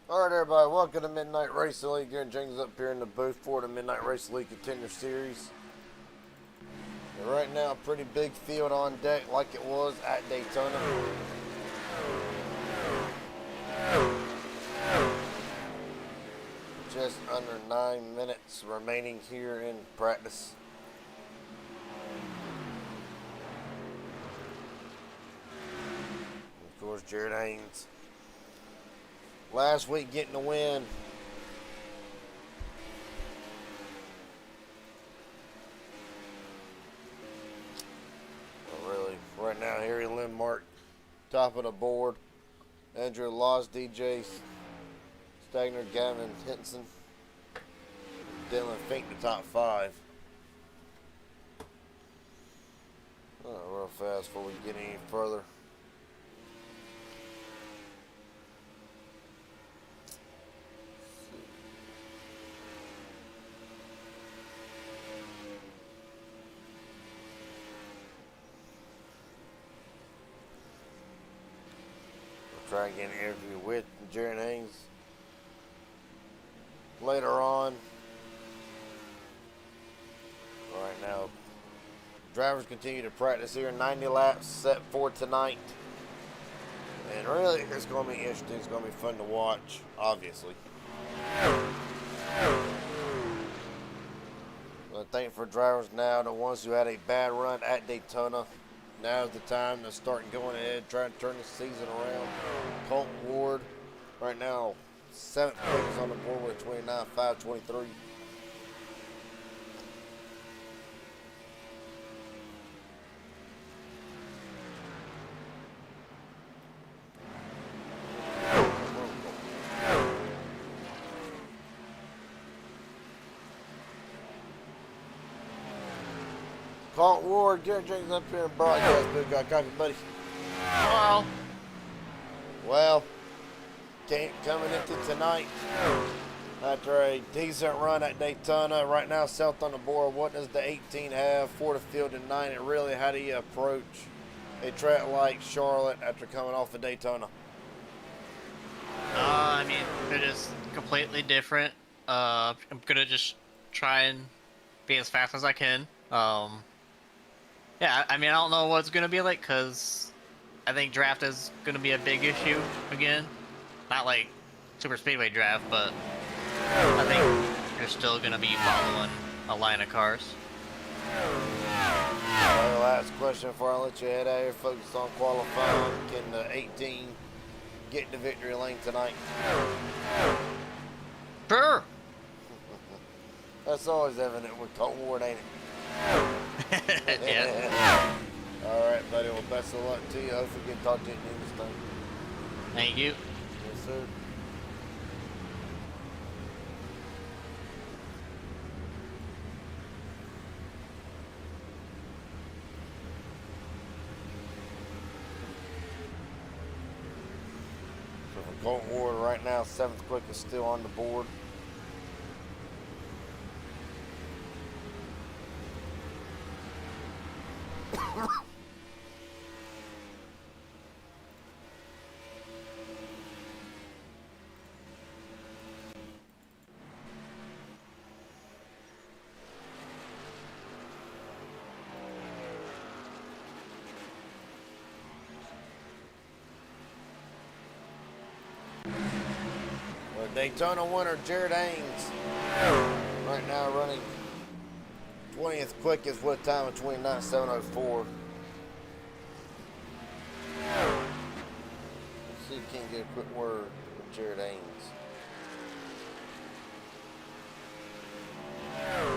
Alright everybody, welcome to Midnight Racing League. Garen Jenkins up here in the booth for the Midnight Racing League Contender Series. And right now, pretty big field on deck like it was at Daytona. Just under 9 minutes remaining here in practice. And of course, Jared Haynes. Last week getting the win. Well, really, right now, Harry Lindmark, top of the board. Andrew Laws, DJ Stagner, Gavin Hinson, Dylan Fink, the top 5. Real fast before we get any further. Try and get an interview with Jared Haynes later on. Right now, drivers continue to practice here. 90 laps set for tonight. And really, it's going to be interesting. It's going to be fun to watch, obviously. I think for drivers now, the ones who had a bad run at Daytona, now's the time to start going ahead, trying to turn the season around. Colton Ward, right now, 7th place on the board with 29.523. Colton Ward, Garen Jenkins up here in broadcast booth. Got a copy, buddy. Hello. Well, coming into tonight after a decent run at Daytona. Right now, south on the board. What does the 18 have for the field at 9? And really, how do you approach a track like Charlotte after coming off of Daytona? I mean, they're just completely different. I'm gonna just try and be as fast as I can. Yeah, I mean, I don't know what it's gonna be like, because I think draft is gonna be a big issue again. Not like super speedway draft, but I think you're still gonna be following a line of cars. Well, last question before I let you head out here. Focus on qualifying. Can the 18 get in the victory lane tonight? Sure. That's always evident with Colton Ward, ain't it? Yeah. Alright, buddy. Well, best of luck to you. Hopefully we can talk to you in this thing. Thank you. Yes, sir. So for Colton Ward right now, 7th quickest still on the board. Daytona winner Jared Haynes right now running 20th quickest with a time of 29.704. Let's see if we can get a quick word with Jared Haynes.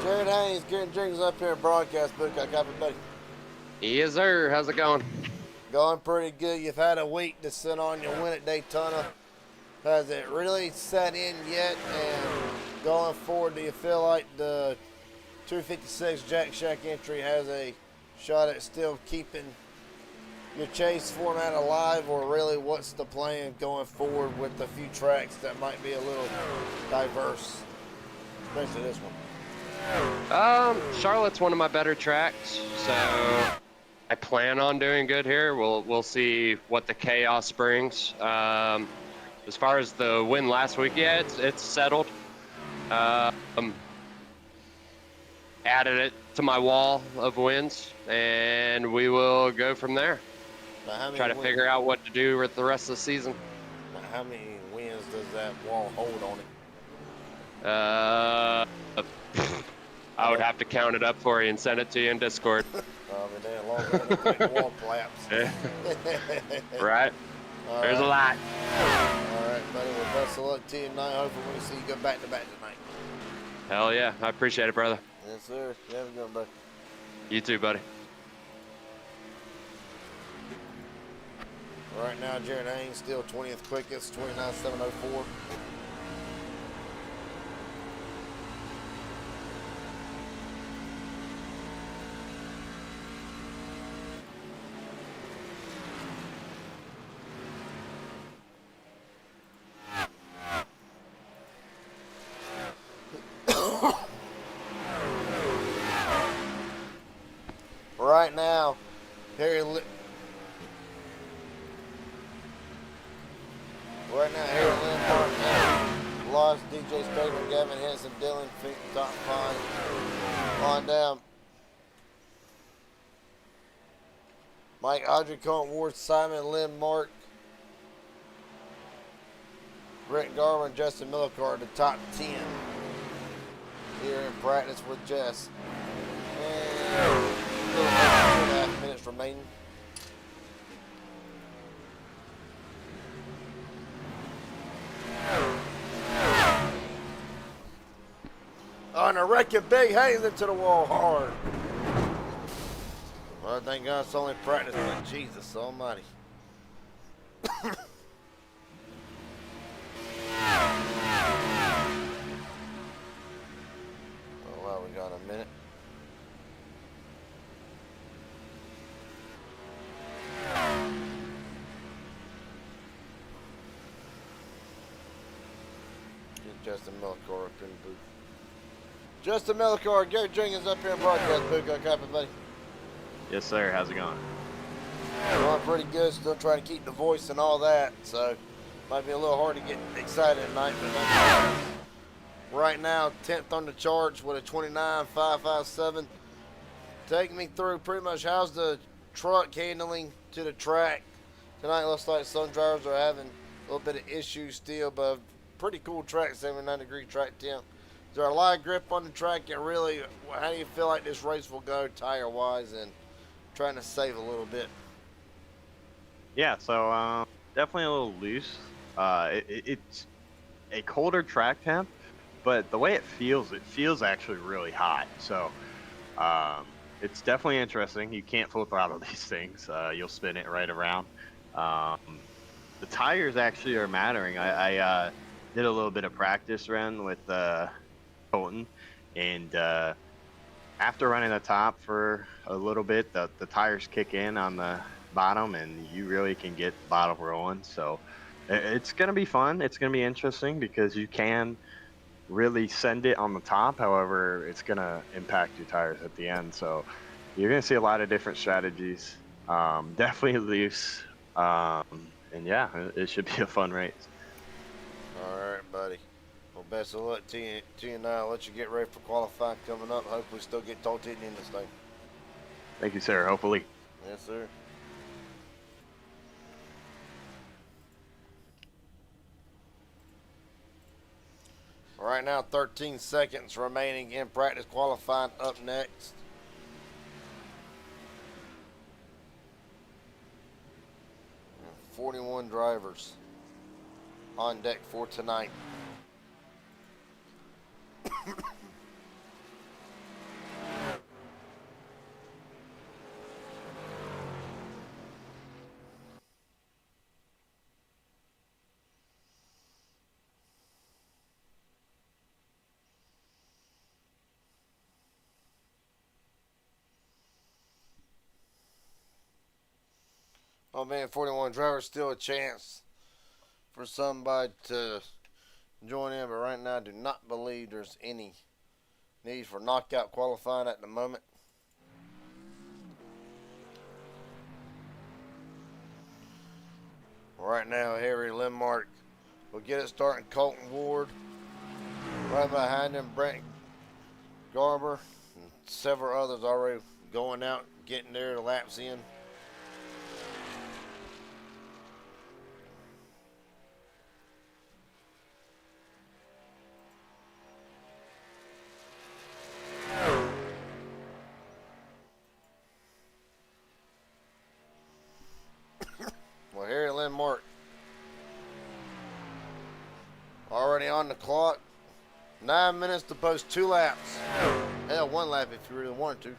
Jared Haynes, Garen Jenkins up here in broadcast booth. Got a copy, buddy. Yes, sir. How's it going? Going pretty good. You've had a week to sit on your win at Daytona. Has it really set in yet? And going forward, do you feel like the 256 Jack Shack entry has a shot at still keeping your chase format alive, or really what's the plan going forward with the few tracks that might be a little diverse, especially this one? Charlotte's one of my better tracks, so I plan on doing good here. We'll see what the chaos brings. as far as the win last week, yeah, it's settled. Added it to my wall of wins, and we will go from there. Now, how many Try to figure out what to do with the rest of the season. How many wins does that wall hold on it? I would have to count it up for you and send it to you in Discord. As long as I don't make the wall collapse. Right? All There's right. a lot. All right, buddy. Well, best of luck to you tonight. Hopefully we see you go back to back tonight. Hell yeah. I appreciate it, brother. Yes, sir. You have a good one, buddy. You too, buddy. Right now, Jared Haynes still 20th quickest, 29.704. Right now, Harry Lynn Martin lost DJ Spader, Gavin Henson, Dylan Fink, Tom Pine on down. Mike Audrey, Cohen Ward, Simon, Lynn Mark, Brent Garvin, Justin Millicard, the top 10 here in practice with Jess. And 2.5 minutes remaining. On a wrecking Big Hayes into the wall hard. Well, thank God it's only practice, but Jesus almighty. Oh, wow, we got a minute. Get Justin Millicor up in the booth. Justin Millicor, Gary Jenkins up here in broadcast booth. Got a copy, buddy? Yes, sir. How's it going? Going pretty good. Still trying to keep the voice and all that. So, might be a little hard to get excited tonight. But right now, 10th on the charts with a 29.557. Take me through pretty much how's the truck handling to the track. Tonight looks like some drivers are having a little bit of issues still, but pretty cool track, 79-degree track temp. Is there a lot of grip on the track? And really, how do you feel like this race will go tire-wise and trying to save a little bit? Yeah, so definitely a little loose. It's a colder track temp, but the way it feels actually really hot. So it's definitely interesting. You can't full throttle these things. You'll spin it right around. The tires actually are mattering. I did a little bit of practice run with Colton, and after running the top for a little bit, the tires kick in on the bottom, and you really can get bottom rolling. So it's going to be fun. It's going to be interesting because you can really send it on the top. However, it's going to impact your tires at the end. So you're going to see a lot of different strategies. Definitely loose. And yeah, it should be a fun race. All right, buddy. Well, best of luck to you now. I'll let you get ready for qualifying coming up. Hopefully still get Toltine in this thing. Thank you, sir. Hopefully. Yes, sir. Right now, 13 seconds remaining in practice qualifying. Up next, and 41 drivers on deck for tonight. Oh man, 41 drivers, still a chance for somebody to join in, but right now I do not believe there's any need for knockout qualifying at the moment. Right now, Harry Limmark We'll get it starting. Colton Ward. Right behind him, Brent Garber. And several others already going out, getting their laps in. Well, Harry Lindmark already on the clock. 9 minutes to post 2 laps. Hell, 1 lap if you really wanted to.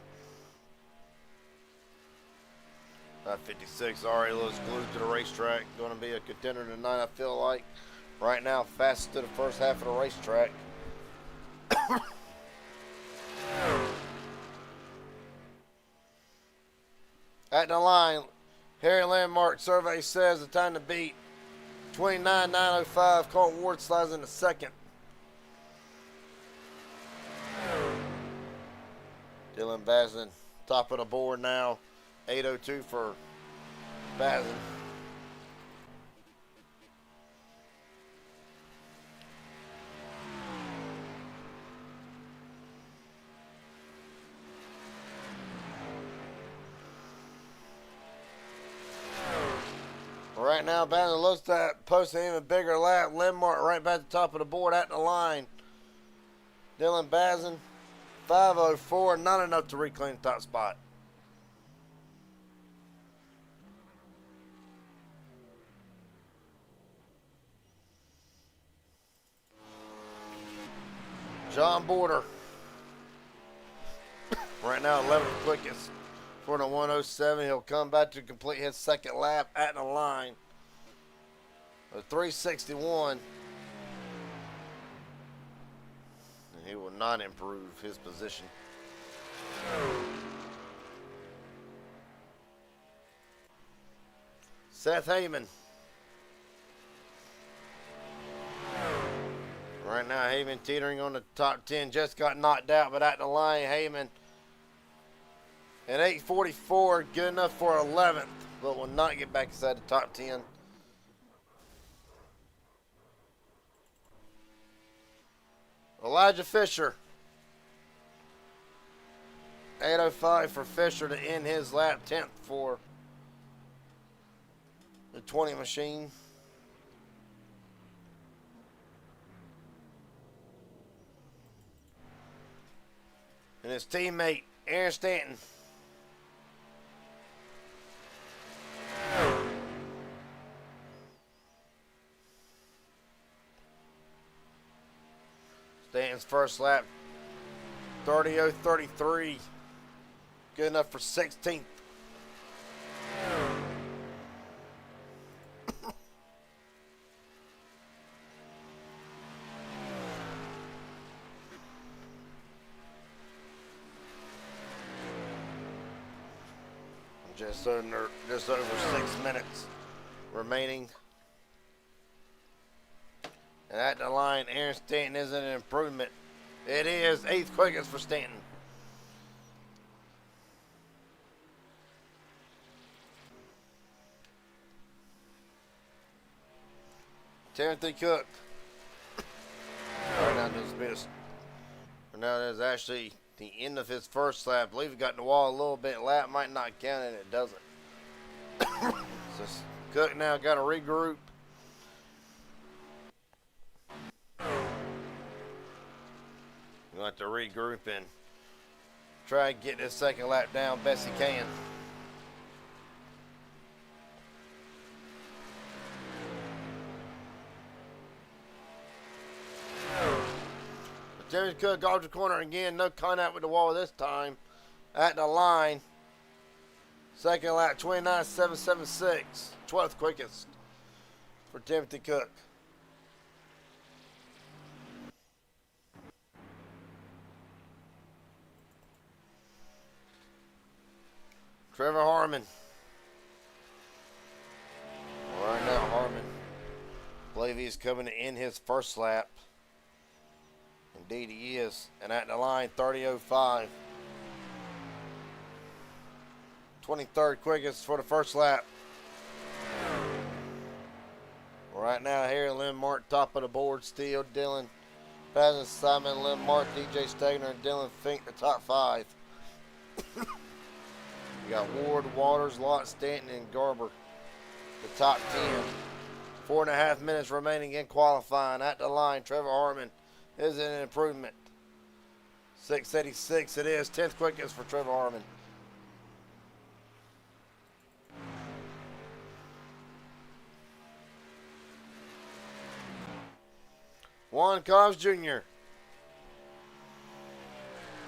56 already looks glued to the racetrack. Going to be a contender tonight, I feel like. Right now, fastest to the first half of the racetrack. At the line, Harry Landmark survey says the time to beat 29.905. Colton Ward slides into second. Dylan Bazin, top of the board now. 8:02 for Bazin. Right now, Bazin looks to post an even bigger lap. Lindmark right back at the top of the board at the line. Dylan Bazin, 5:04, not enough to reclaim the top spot. John Border, right now 11th quickest for the 107. He'll come back to complete his second lap at the line. A 361. And he will not improve his position. Seth Heyman. Right now, Heyman teetering on the top 10. Just got knocked out, but at the line, Heyman at 8:44, good enough for 11th, but will not get back inside the top 10. Elijah Fisher. 8:05 for Fisher to end his lap, 10th for the 20 machine. And his teammate, Aaron Stanton. Stanton's first lap, 30:33. Good enough for 16th. Just over 6 minutes remaining. And at the line, Aaron Stanton is an improvement. It is 8th quickest for Stanton. Timothy Cook. Right now there's actually the end of his first lap. I believe he got in the wall a little bit. Lap might not count and it doesn't. So Cook now got to regroup. We'll have to regroup and try and get this second lap down best he can. James Cook off the corner again. No contact with the wall this time. At the line. Second lap, 29.776. 12th quickest for Timothy Cook. Trevor Harmon. Right now, Harmon. I believe he's coming to end his first lap. Indeed he is. And at the line, 30:05. 23rd quickest for the first lap. Right now, here, Lynn Martin, top of the board still. Dylan Pazin, Simon, Lynn Martin, DJ Stegner, and Dylan Fink, the top 5. You got Ward, Waters, Lott, Stanton, and Garber, the top 10. 4.5 minutes remaining in qualifying. At the line, Trevor Harmon is an improvement. 6:86 it is. 10th quickest for Trevor Harmon. Juan Cobbs Jr.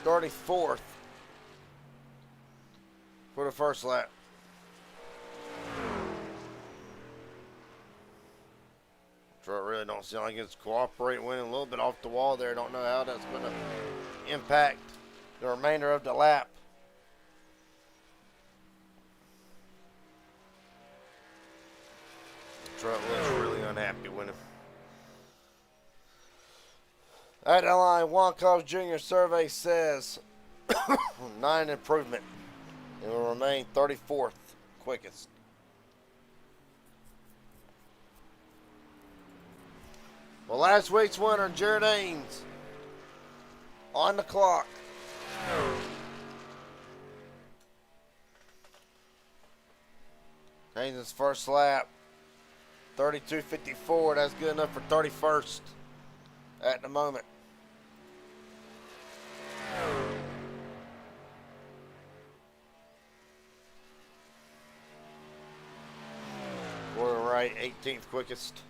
34th for the first lap. Truck really don't seem like it's cooperating, winning a little bit off the wall there. Don't know how that's going to impact the remainder of the lap. The truck looks really unhappy with him. At the line, Juan Cobbs Jr. survey says 9 improvement. It will remain 34th quickest. Well, last week's winner, Jared Ains, on the clock. Ains' first lap, 32:54. That's good enough for 31st at the moment. We're right, 18th quickest.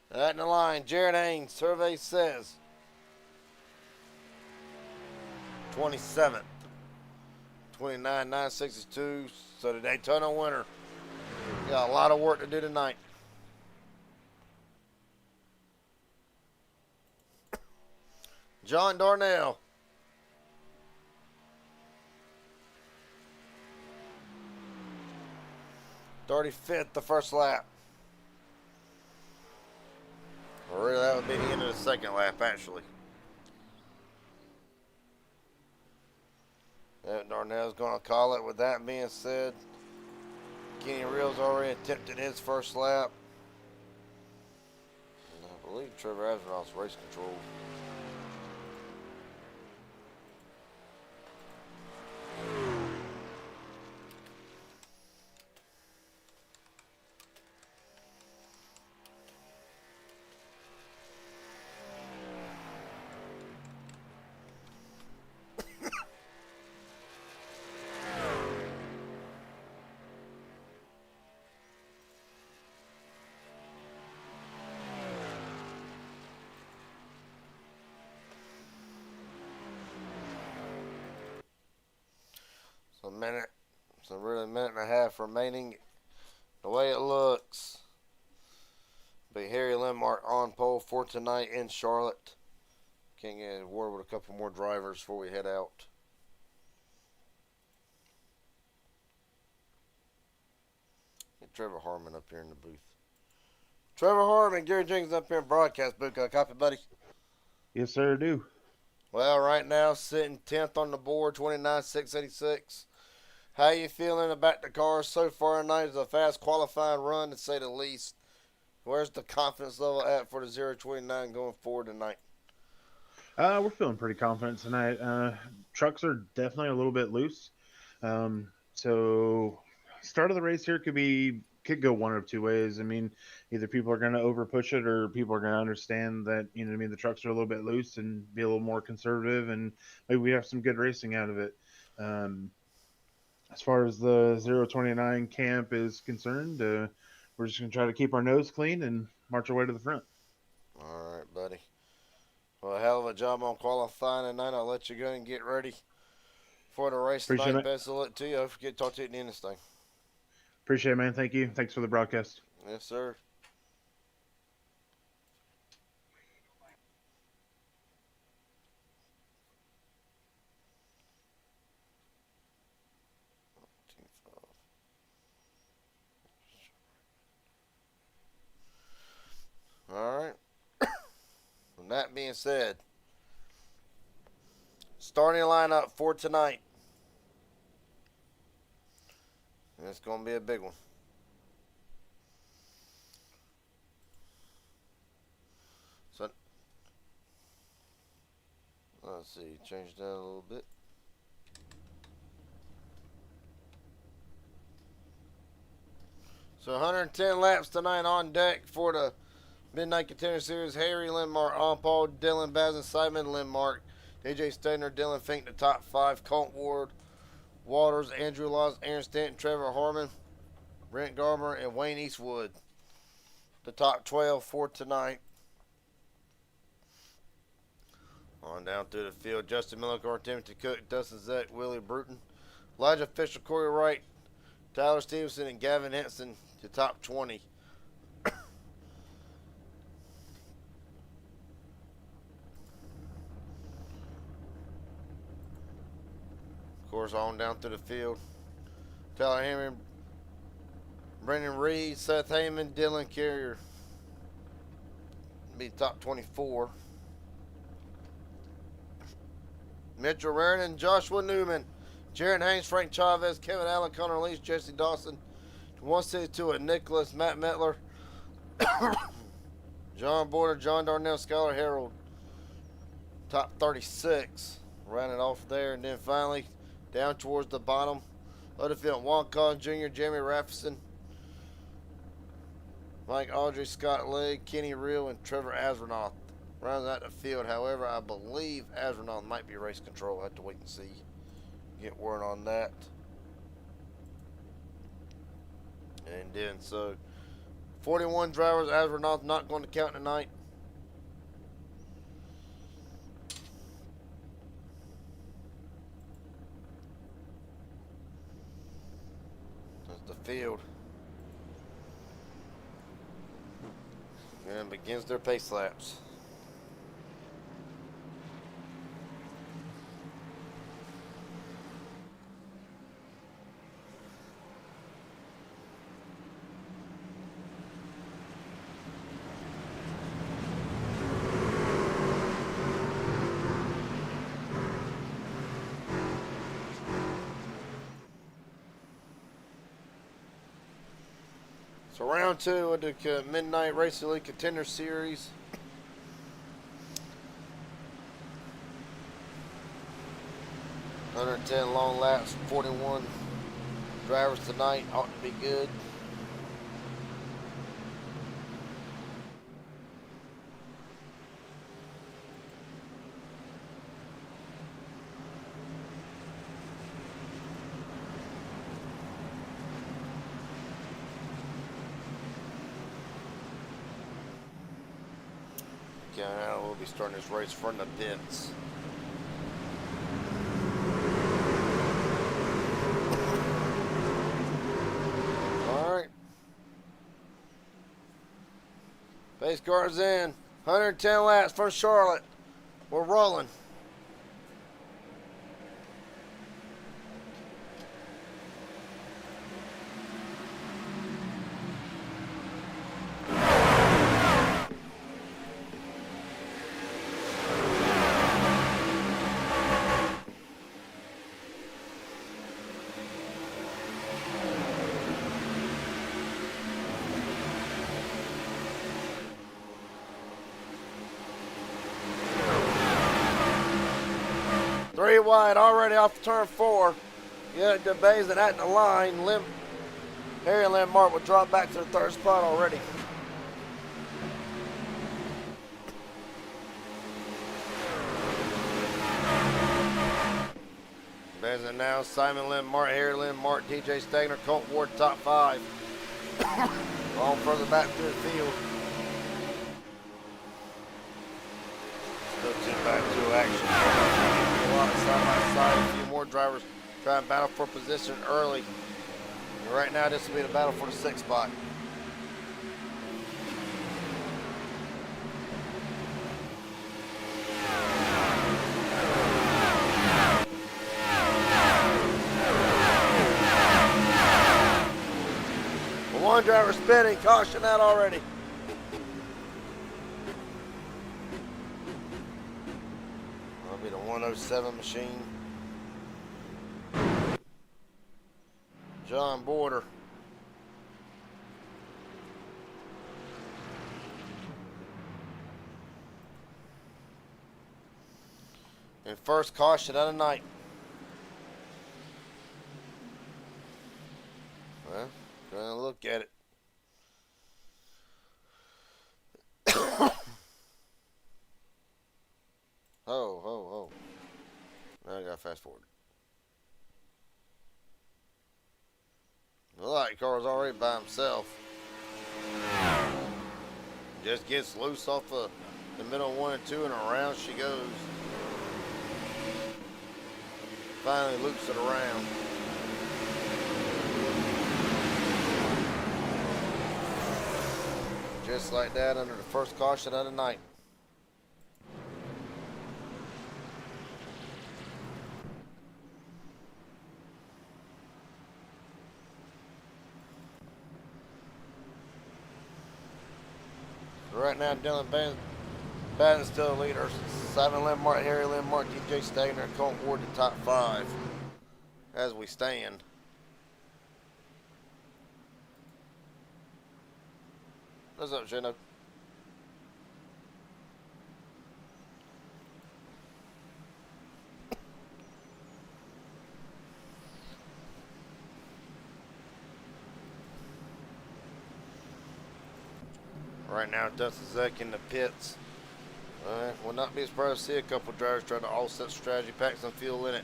At the line, Jared Ains, survey says 27th, 29,962. So the Daytona winner. Got a lot of work to do tonight. John Darnell. (35th) the first lap. Or really, that would be the end of the second lap, actually. Darnell's going to call it. With that being said, Kenny Reels already attempted his first lap. And I believe Trevor Azeroth's race control. Really a minute and a half remaining. The way it looks, be Harry Lindmark on pole for tonight in Charlotte. Can't get a word with a couple more drivers before we head out. Get Trevor Harmon up here in the booth. Trevor Harmon, Gary Jenkins up here in broadcast booth. Got a copy, buddy? Yes, sir, I do. Well, right now sitting 10th on the board, 29,686. How you feeling about the car so far tonight? It's a fast qualifying run, to say the least. Where's the confidence level at for the 029 going forward tonight? We're feeling pretty confident tonight. Trucks are definitely a little bit loose. So start of the race here could go one of two ways. I mean, either people are going to over push it, or people are going to understand that, you know what I mean, the trucks are a little bit loose and be a little more conservative, and maybe we have some good racing out of it. As far as the 029 camp is concerned, we're just going to try to keep our nose clean and march our way to the front. All right, buddy. Well, a hell of a job on qualifying tonight. I'll let you go and get ready for the race Appreciate tonight. it. Best of luck to you. I forget to talk to you at the end of this thing. Appreciate it, man. Thank you. Thanks for the broadcast. Yes, sir. All right. With that being said, starting lineup for tonight. And it's going to be a big one. So, let's see, change that a little bit. So 110 laps tonight on deck for the Midnight Contender Series. Harry Lindmark, on Paul, Dylan Bazin, Simon Lindmark, DJ Stedner, Dylan Fink, the top 5. Colt Ward, Waters, Andrew Laws, Aaron Stanton, Trevor Harmon, Brent Garber, and Wayne Eastwood. The top 12 for tonight. On down through the field, Justin Millicar, Timothy Cook, Dustin Zeck, Willie Bruton, Elijah Fisher, Corey Wright, Tyler Stevenson, and Gavin Henson, the top 20. Of course, on down through the field, Tyler Hammond, Brendan Reed, Seth Heyman, Dylan Carrier. Be top 24. Mitchell Rarinan, Joshua Newman, Jaron Haynes, Frank Chavez, Kevin Allen, Connor Leach, Jesse Dawson, 162 at Nicholas, Matt Metler, John Border, John Darnell, Skylar Harold, top 36. Ran it off there, and then finally down towards the bottom of the field, Juan Collins Jr., Jeremy Raffison, Mike Audrey, Scott Legg, Kenny Reel, and Trevor Azranoth. Rounds out the field. However, I believe Azranoth might be race control. I'll have to wait and see. Get word on that. And then, so 41 drivers. Azranoth not going to count tonight. That's the field. And begins their pace laps. So round 2 of the Midnight Racing League Contender Series. (110 long laps, 41 drivers tonight. Ought to be good. Now we'll be starting this race from the pits. All right. Pace cars in. 110 laps from Charlotte. We're rolling. Three wide, already off turn 4. Yeah, DeBays and at the line. Harry Landmark will drop back to the 3rd spot already. DeBays now Simon Landmark, Harry Landmark, DJ Stagner, Colt Ward, top 5. Long further back through the field. Still 2 back to action. Side by side, a few more drivers trying to battle for position early. And right now, this will be the battle for the 6th spot. One driver spinning, caution out already. be the 107 machine. John Border. And first caution of the night. Well, gonna look at it. Oh. Now I gotta fast forward. The light car's already by himself. Just gets loose off the middle 1 and 2 and around she goes. Finally loops it around. Just like that under the first caution of the night. Right now, Dylan Baden's still the leader. Simon Lindmark, Harry Lindmark, DJ Stagner, Colton Ward the top 5 as we stand. What's up, Shino? Right now, Dustin Zek in the pits. Will not be surprised to see a couple drivers try to offset strategy, pack some fuel in it.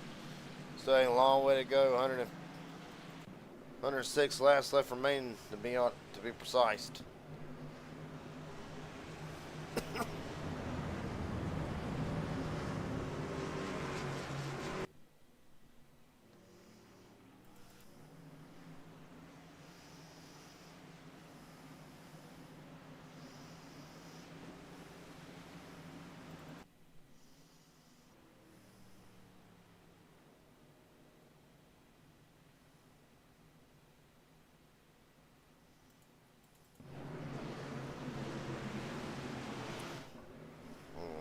Still ain't a long way to go. 106 laps left remaining to be precise.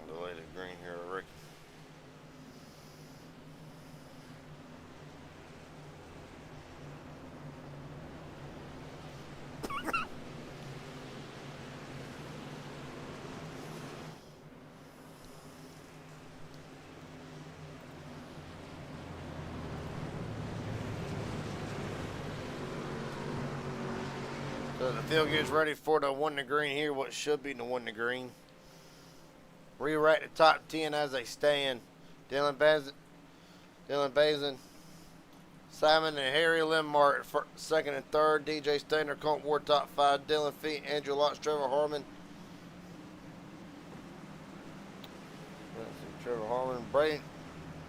Delay the green here, Rick. So the field gets ready for the 1 to green here, what should be the 1 to green. Rewrite the top 10 as they stand. Dylan Bazin, Simon and Harry Lindmark, second and third. DJ Stainer, Colton Ward, top 5. Dylan Feet, Andrew Lotz, Trevor Harmon.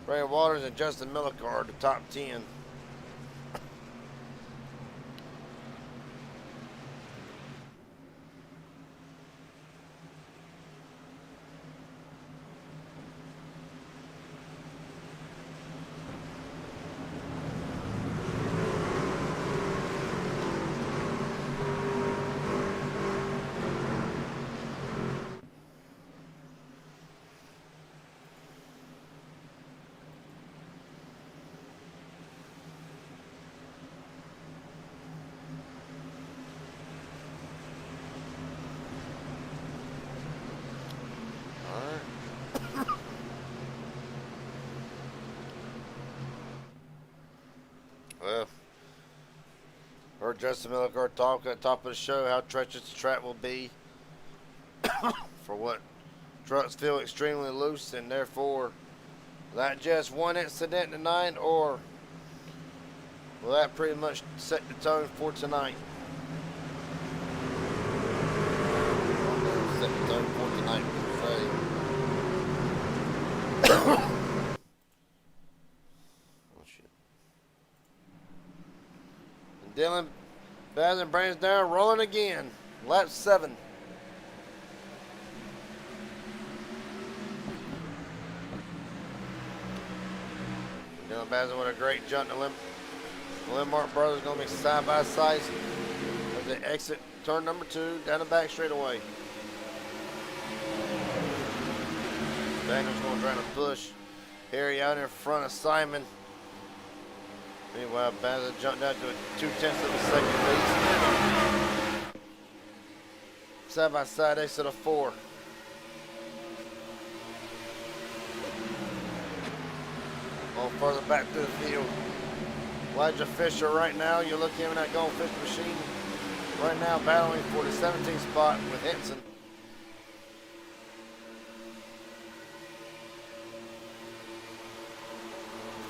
Brandon Waters, and Justin Millicard, the top 10. Well, heard Justin Millicard talk at the top of the show how treacherous the track will be for what trucks feel extremely loose, and therefore not just one incident tonight, or will that pretty much set the tone for tonight? Set the tone for tonight, per se. Dylan Bazin brings down, rolling again. Lap 7. Dylan Bazin with a great jump to Lindmark brothers going to be side by side as they exit turn number 2 down the back straightaway. Daniel's going to try to push Harry out in front of Simon. Meanwhile, Baza jumped down to a 2/10 of a second lead. Side by side, ace at a 4. On further back to the field. Elijah Fisher right now, you look him in that Goldfish machine. Right now battling for the 17th spot with Henson.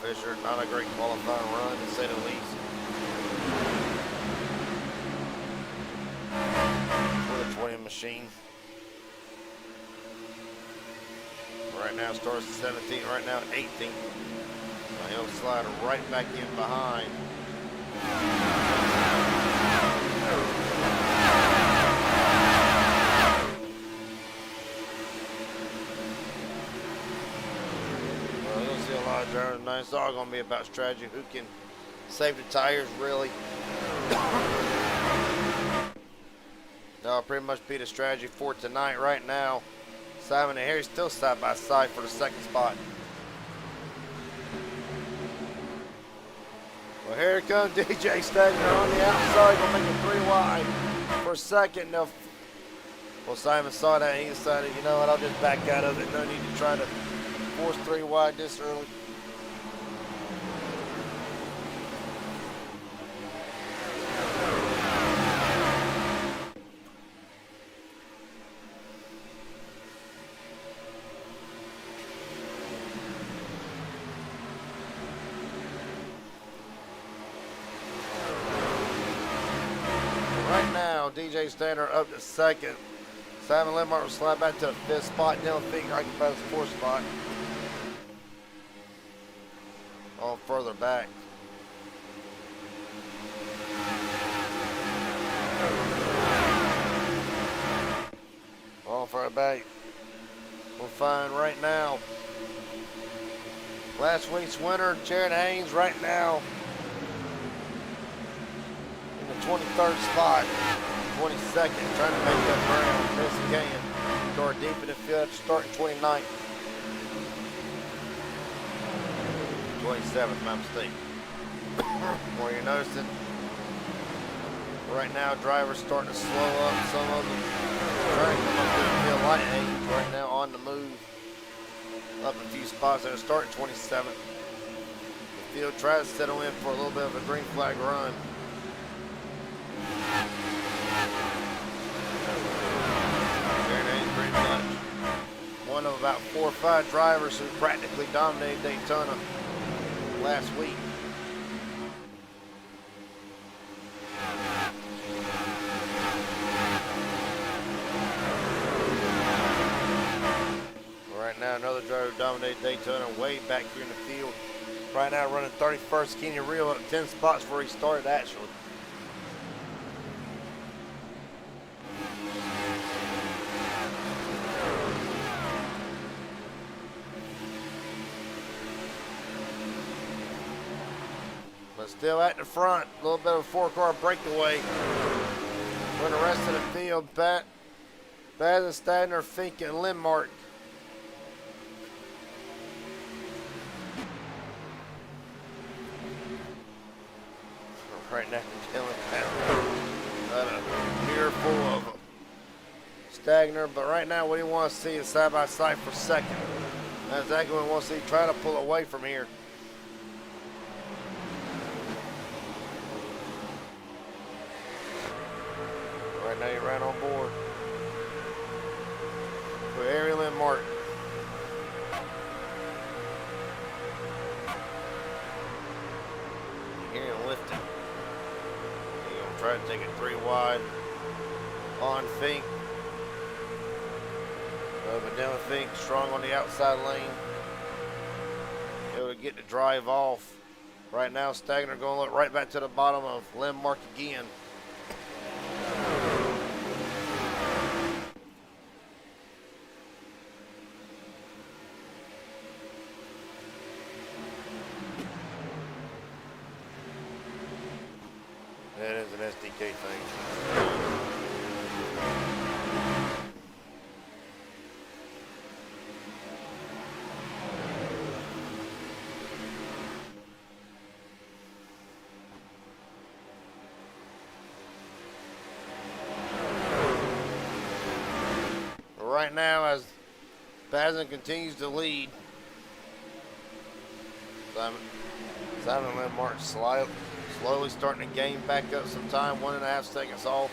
Fisher, not a great qualifying run to say the least. For the 20 machine. Right now starts at 17, right now 18. He'll slide right back in behind. Well, you'll see a lot of drivers tonight. It's all going to be about strategy. Who can save the tires, really? That'll pretty much be the strategy for tonight right now. Simon and Harry still side by side for the second spot. Well, here comes DJ Stegner on the outside, gonna make it 3 wide for a second. Now, well, Simon saw that and he decided, you know what, I'll just back out of it. No need to try to force 3 wide this early. DJ Stander up to second. Simon Lemart will slide back to the 5th spot. Dylan Finger occupies the 4th spot. On further back. On further back. We'll find right now last week's winner, Jared Haynes, right now in the 23rd spot. 22nd, trying to make that ground. Miss again. Start deep in the field, starting 29th. 27th, my mistake. Where you're noticing, right now, drivers starting to slow up. Some of them trying to come up to the field light age right now on the move. Up a few spots there, starting 27th. The field tries to settle in for a little bit of a green flag run. One of about 4 or 5 drivers who practically dominated Daytona last week. Right now, another driver who dominated Daytona way back here in the field. Right now, running 31st, Kenny Real up 10 spots where he started actually. But still at the front, a little bit of a 4-car breakaway. For the rest of the field, Baz and Stadner, Fink, and Lindmark. Right now, Dylan Pound. Got a mirror full of them. Stagner, but right now what he wants to see is side by side for second. That's exactly what he wants to see. Try to pull away from here. Right now you're right on board. For Harry Lindmark. You hear him lifting. He's going to try to take it 3 wide on Fink. But Dylan Fink strong on the outside lane. Able to get the drive off. Right now Stagner going to look right back to the bottom of Lindmark again. That is an SDK thing. right now, as Bazin continues to lead, Simon Landmark slowly starting to gain back up some time, 1.5 seconds off.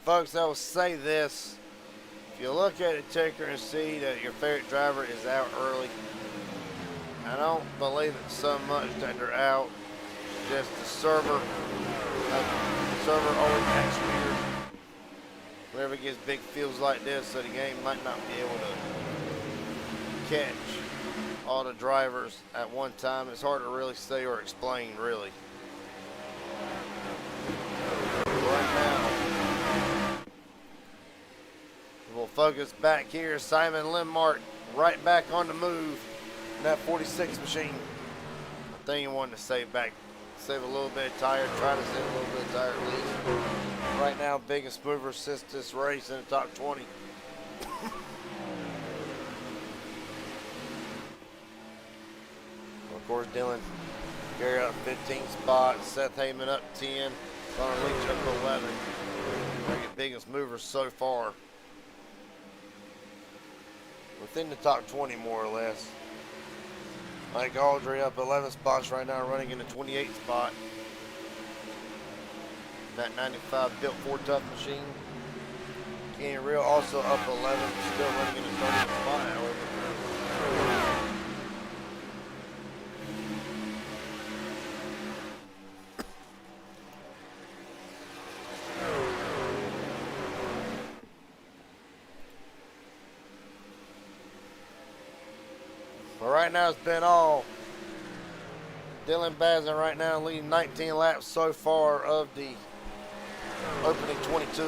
Folks, I will say this. If you look at the ticker and see that your favorite driver is out early, I don't believe it so much that they're out. Just the server always acts weird whenever it gets big fields like this, so the game might not be able to catch all the drivers at one time. It's hard to really say or explain, really. Right now, we'll focus back here. Simon Limmark right back on the move in that 46 machine. I think he wanted to save a little bit of tire, try to save a little bit of tire at least. Right now, biggest mover since this race in the top 20. Of course, Dylan Gary up 15 spots, Seth Heyman up 10, Connor Leach up 11. They're the biggest movers so far. Within the top 20, more or less. Mike Aldry up 11 spots right now, running in the 28th spot. That 95 built Ford Tough machine. Kenny Real also up 11, still running in the 30th spot, however. But right now it's been all Dylan Bazin right now leading 19 laps so far of the opening 22.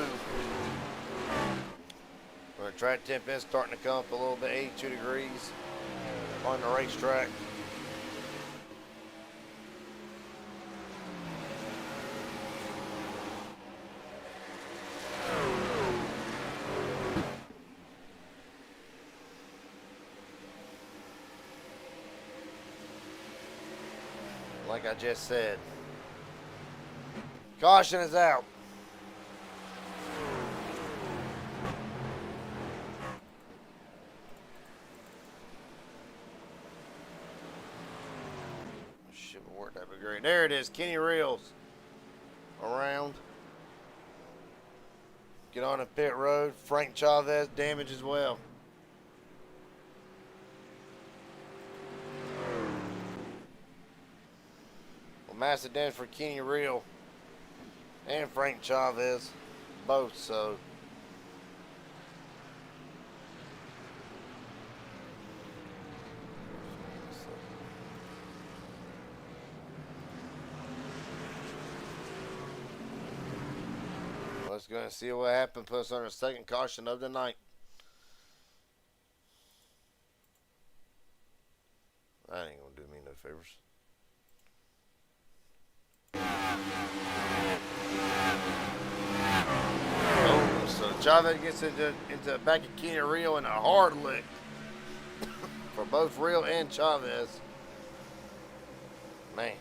Where the track temp is starting to come up a little bit, 82 degrees on the racetrack. Like I just said, caution is out. Should have worked that be great. There it is, Kenny Reels around. Get on the pit road. Frank Chavez damage as well. Massive damage for Kenny Real and Frank Chavez, both. So let's go and see what happens. Put us on our second caution of the night. That ain't gonna do me no favors. Oh, so Chavez gets into back of Kenny Real in a hard lick for both Real and Chavez. Man.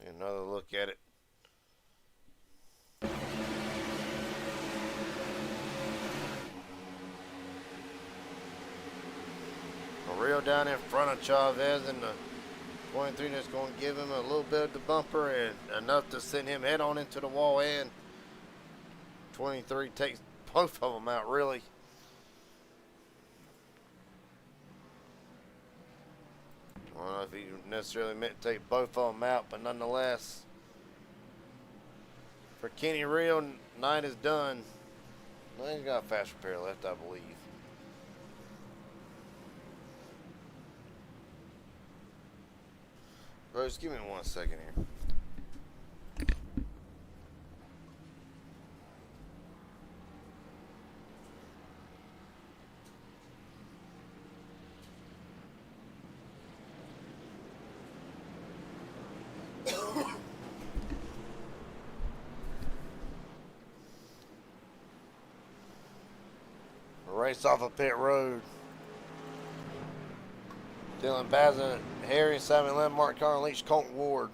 Another look at it. Real down in front of Chavez in the 23 that's going to give him a little bit of the bumper and enough to send him head on into the wall, and 23 takes both of them out, really. I don't know if he necessarily meant to take both of them out, but nonetheless, for Kenny Real, night is done. Well, he's got a fast repair left, I believe. Rose, give me 1 second here. race off of pit road. Dylan Bazin, Harry, Simon Lynn, Mark Connor, Leach, Colton Ward.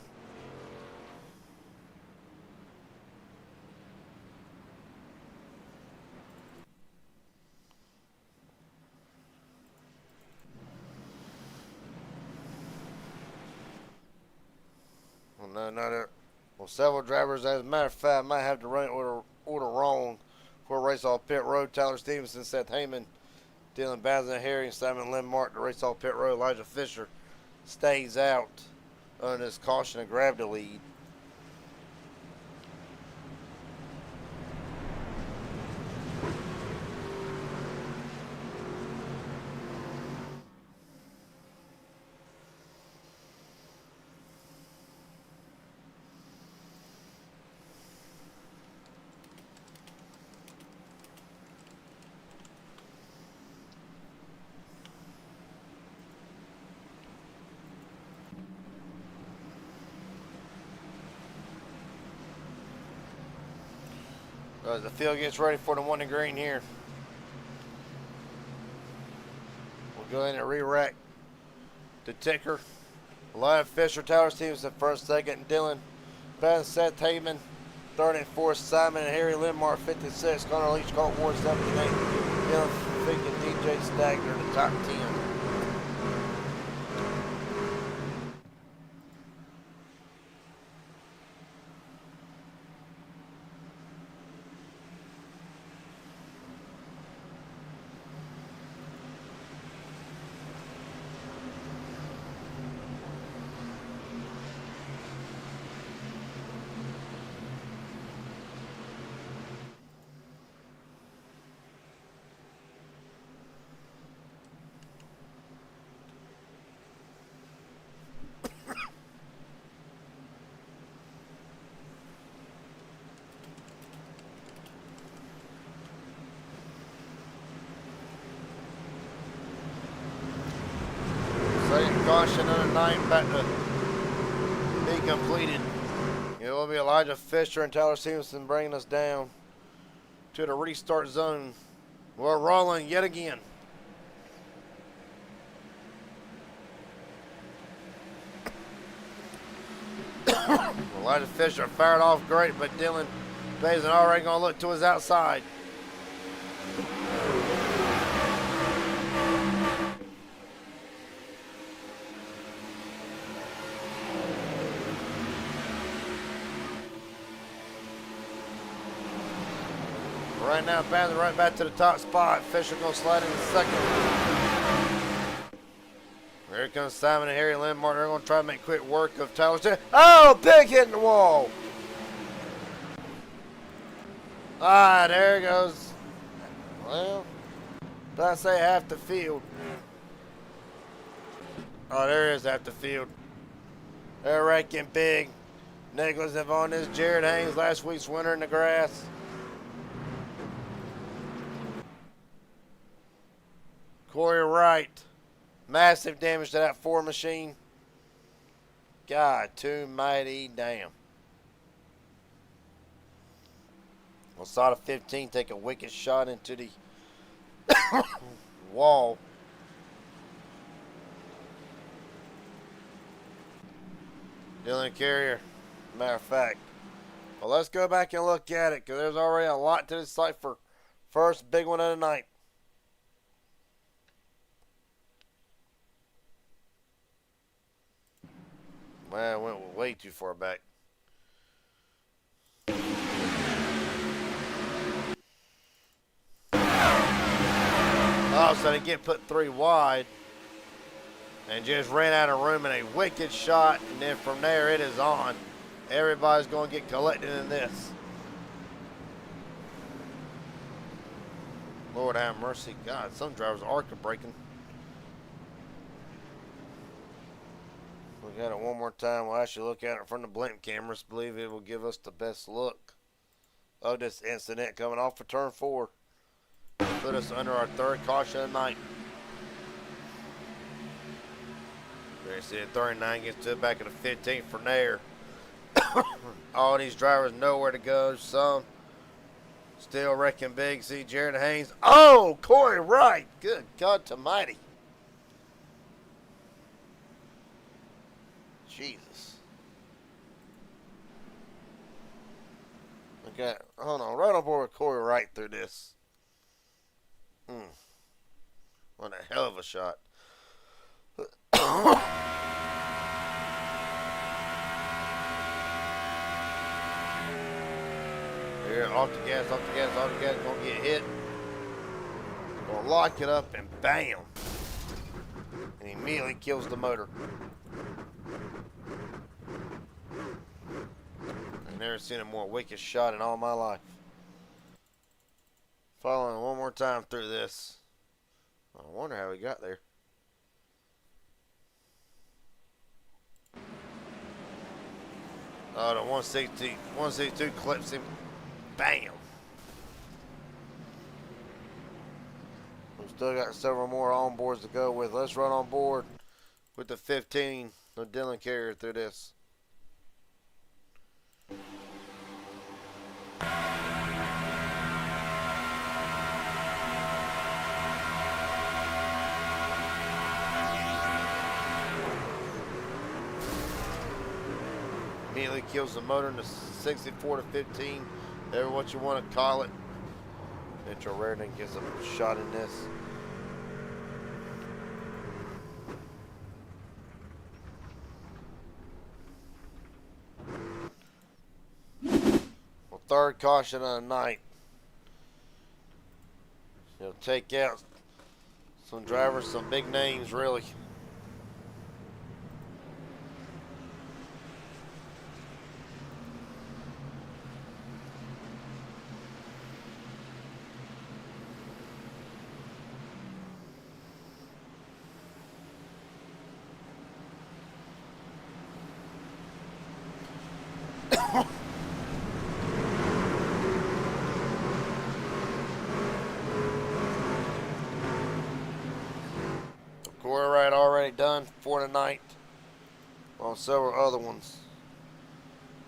Well, several drivers, as a matter of fact, might have to run it order wrong for a race off pit road. Tyler Stevenson, Seth Heyman, Dylan Bazin, Harry, and Simon Lynn Mark to race off pit road. Elijah Fisher stays out under this caution and grabbed the lead. As the field gets ready for the one to green here, we'll go in and re-rack the ticker. Elijah Fisher, Tyler Stevenson first, second, Dylan Bazin, Seth Heyman, third and fourth, Simon and Harry Linmar 56, Connor Leach, Colt Ward 78, Dylan Fick and DJ Stagner the top 10. Second caution under 9 back to be completed. It will be Elijah Fisher and Tyler Stevenson bringing us down to the restart zone. We're rolling yet again. Elijah Fisher fired off great, but Dylan Bazin already going to look to his outside. Right now, Bazin right back to the top spot. Fisher going to slide in second. Here comes Simon and Harry Lindmark. They're going to try to make quick work of Tyler. Oh, big hit in the wall. Ah, there it goes. Well, did I say half the field? Oh, there is half the field. They're raking big. Nicholas on this. Jared Haynes, last week's winner in the grass. Corey Wright, massive damage to that Ford machine. God, too mighty damn. Osada 15 take a wicked shot into the wall. Dylan Carrier, matter of fact. Well, let's go back and look at it because there's already a lot to this site for first big one of the night. Man, I went way too far back. Oh, so they get put 3 wide and just ran out of room in a wicked shot, and then from there it is on. Everybody's going to get collected in this. Lord have mercy. God, some drivers are breaking. Look at it one more time. We'll actually look at it from the blimp cameras. Believe it will give us the best look of this incident coming off of turn 4. Put us under our 3rd caution of the night. There you see it, 39 gets to the back of the 15 from there. All these drivers know where to go. Some Still wrecking big. See Jared Haynes. Oh, Corey Wright. Good God almighty. Jesus. Okay, hold on. Right on board with Corey Wright through this. What a hell of a shot. Here, off the gas, off the gas, off the gas. Gonna get hit. Gonna lock it up and bam. And he immediately kills the motor. I've never seen a more wicked shot in all my life. Following one more time through this. I wonder how he got there. Oh, the 162 clips him. Bam. We've still got several more onboards to go with. Let's run on board with the 15, the Dylan Carrier through this. Immediately kills the motor in the 64 to 15, whatever what you want to call it. Mitchell Reardon gets a shot in this. Well, third caution of the night. He'll take out some drivers, some big names, really. Corey Wright already done for tonight on several other ones.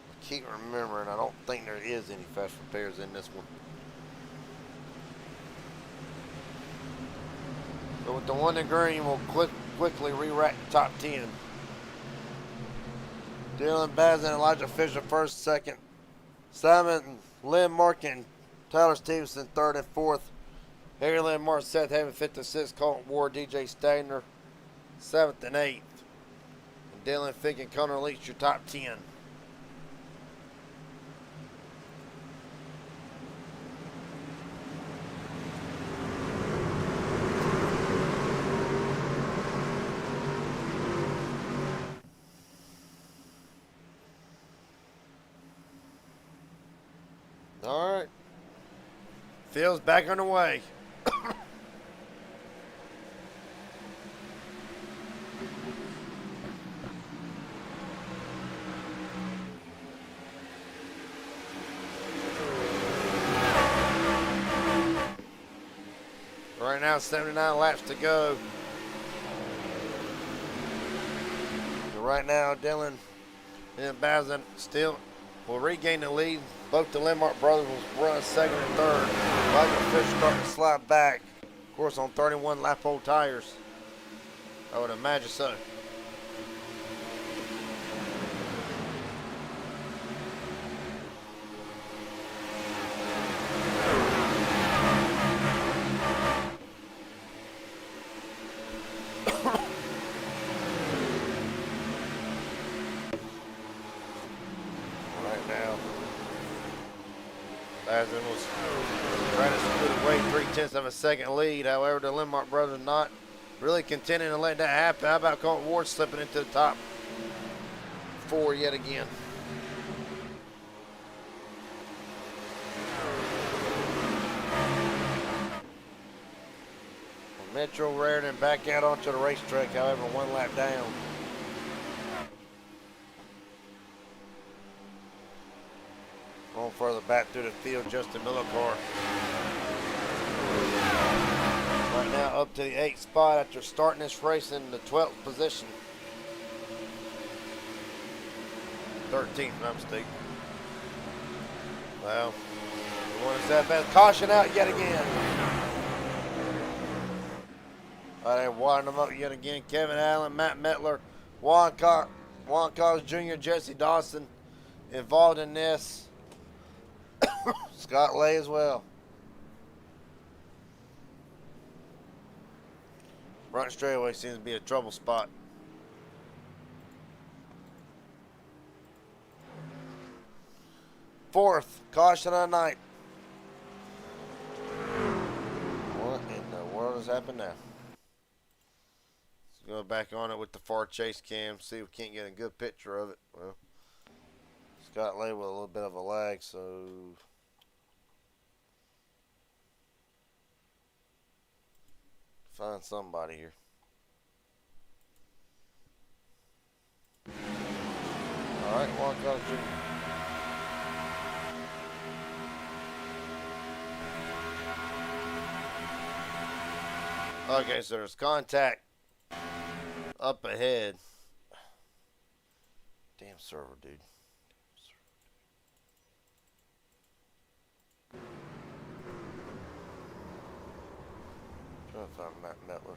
I keep remembering, I don't think there is any fast repairs in this one. So with the one in green, we'll quickly re-rack the top 10. Dylan Bazin and Elijah Fisher first, second. Simon Lynn Markin, Tyler Stevenson third and fourth. Harry Lynn Martin, Seth Haven, 5th and 6th. Colton Ward, DJ Stagner, 7th and 8th. And Dylan Fick and Connor Leach, your top 10. All right. Field's back underway. Right now, 79 laps to go. And right now, Dylan and Bazin still will regain the lead. Both the Lindmark brothers will run second and third. Elijah Fish starting to slide back. Of course, on 31 lap-old tires. I would imagine so. Right now, Bazin was trying to scoot away 3/10 of a second lead. However, the Lindmark brothers not really contending to let that happen. How about Colton Ward slipping into the top 4 yet again? Metro Raritan back out onto the racetrack, however, 1 lap down. Going further back through the field, Justin Millicar. Right now up to the 8th spot after starting this race in the 12th position. 13th, my mistake. Well, Going to step in. Caution out yet again. They're winding them up yet again. Kevin Allen, Matt Metler, Juan Cox Jr., Jesse Dawson involved in this. Scott Lay as well. Front straightaway seems to be a trouble spot. Fourth, caution of the night. What in the world has happened now? Let's go back on it with the far chase cam, see if we can't get a good picture of it. Well, Scott Lay with a little bit of a lag, so find somebody here. All right, Juan Cox Jr. Okay, so there's contact up ahead. Damn server, dude. Trying to find Matt Metler.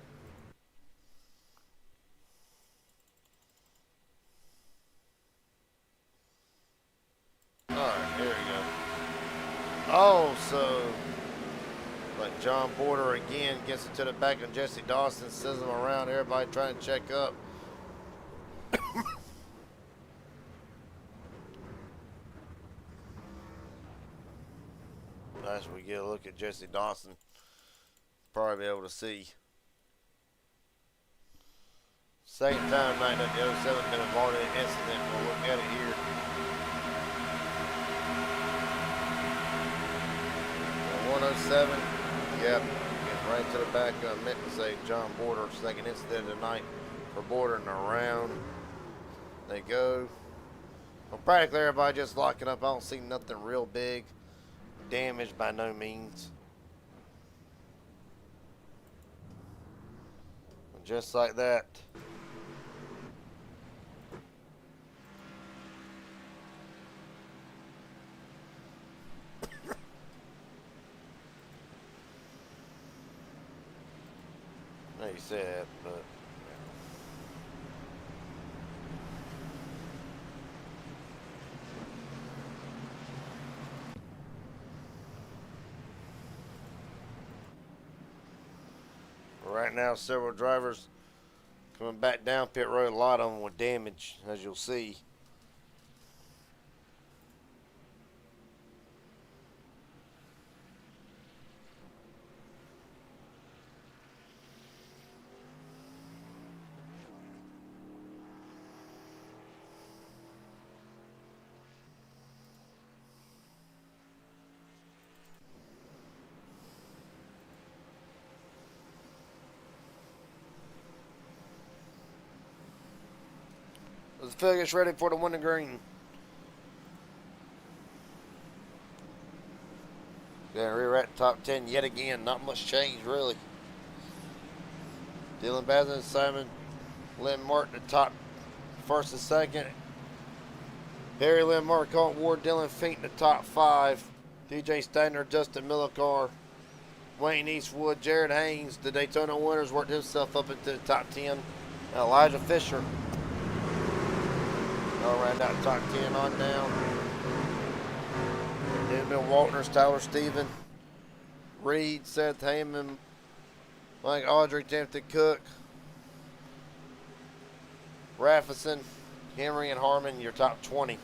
Alright, here we go. Oh, so like John Porter again gets it to the back of Jesse Dawson, sends him around, everybody trying to check up. As we get a look at Jesse Dawson, probably be able to see. Second time tonight that the 07 been involved in an incident. We'll look at it here. 107. Yep. Gets right to the back. I meant to say John Border. Second incident of the night for bordering around. They go. Well, practically everybody just locking up. I don't see nothing real big. Damaged by no means. Just like that. No, you say that, but right now, several drivers coming back down pit road. A lot of them with damage, as you'll see. The field gets ready for the winning green. Yeah, rear at top 10 yet again. Not much change, really. Dylan Bazin, Simon Lynn Martin, the top first and second. Harry Lynn Martin, Colton Ward, Dylan Fink, the top 5. DJ Steiner, Justin Millicar, Wayne Eastwood, Jared Haynes, the Daytona winners, worked himself up into the top 10. Elijah Fisher. All right, out top 10 on down. Denman Walters, Tyler Stephen, Reed, Seth Heyman, Mike Audrey, Timothy Cook, Raffison, Henry, and Harmon, your top 20.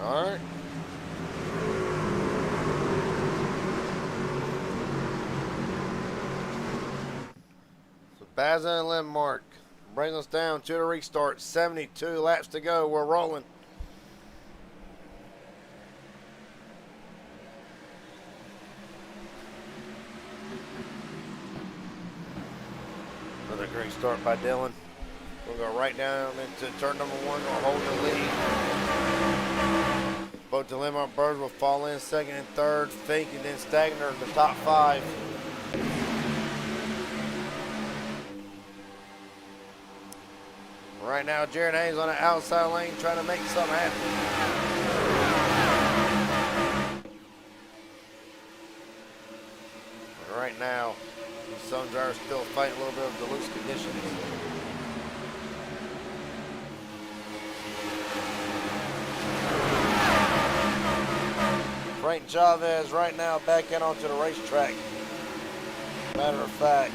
All right. So Bazin and Lindmark brings us down to the restart. 72 laps to go. We're rolling. start by Dylan. We'll go right down into turn number 1. We'll hold the lead. Both the Landmark Birds will fall in second and third. Fink and then Stagner in the top 5. Right now, Jared Haynes on the outside lane trying to make something happen. Right now, the Sun Drivers still fighting a little bit of the loose conditions. Frank Chavez right now back in onto the racetrack. Matter of fact,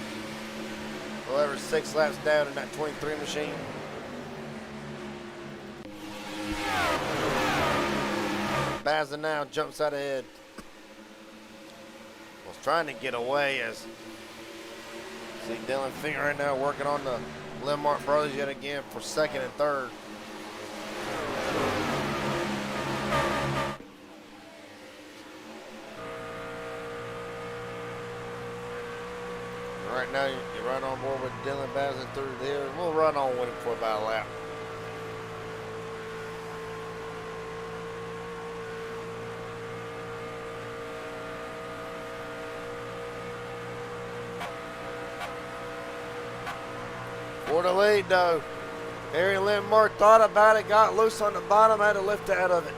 well, over 6 laps down in that 23 machine. Bazin now jumps out ahead. Was trying to get away as see Dylan Fink right now working on the Landmark Brothers yet again for second and third. Right now you're right on board with Dylan Bazin through there. We'll run on with him for about a lap. For the lead though. Harry Landmark thought about it, got loose on the bottom, had to lift out of it.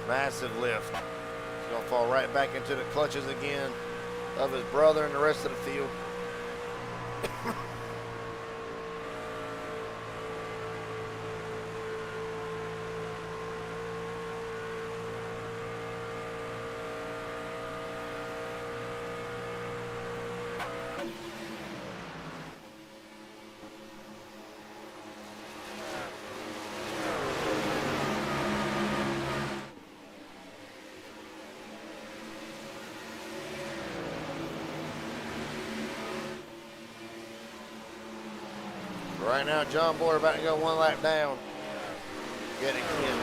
Massive lift. He's gonna fall right back into the clutches again of his brother and the rest of the field. Right now, John Boy about to go 1 lap down. Getting in.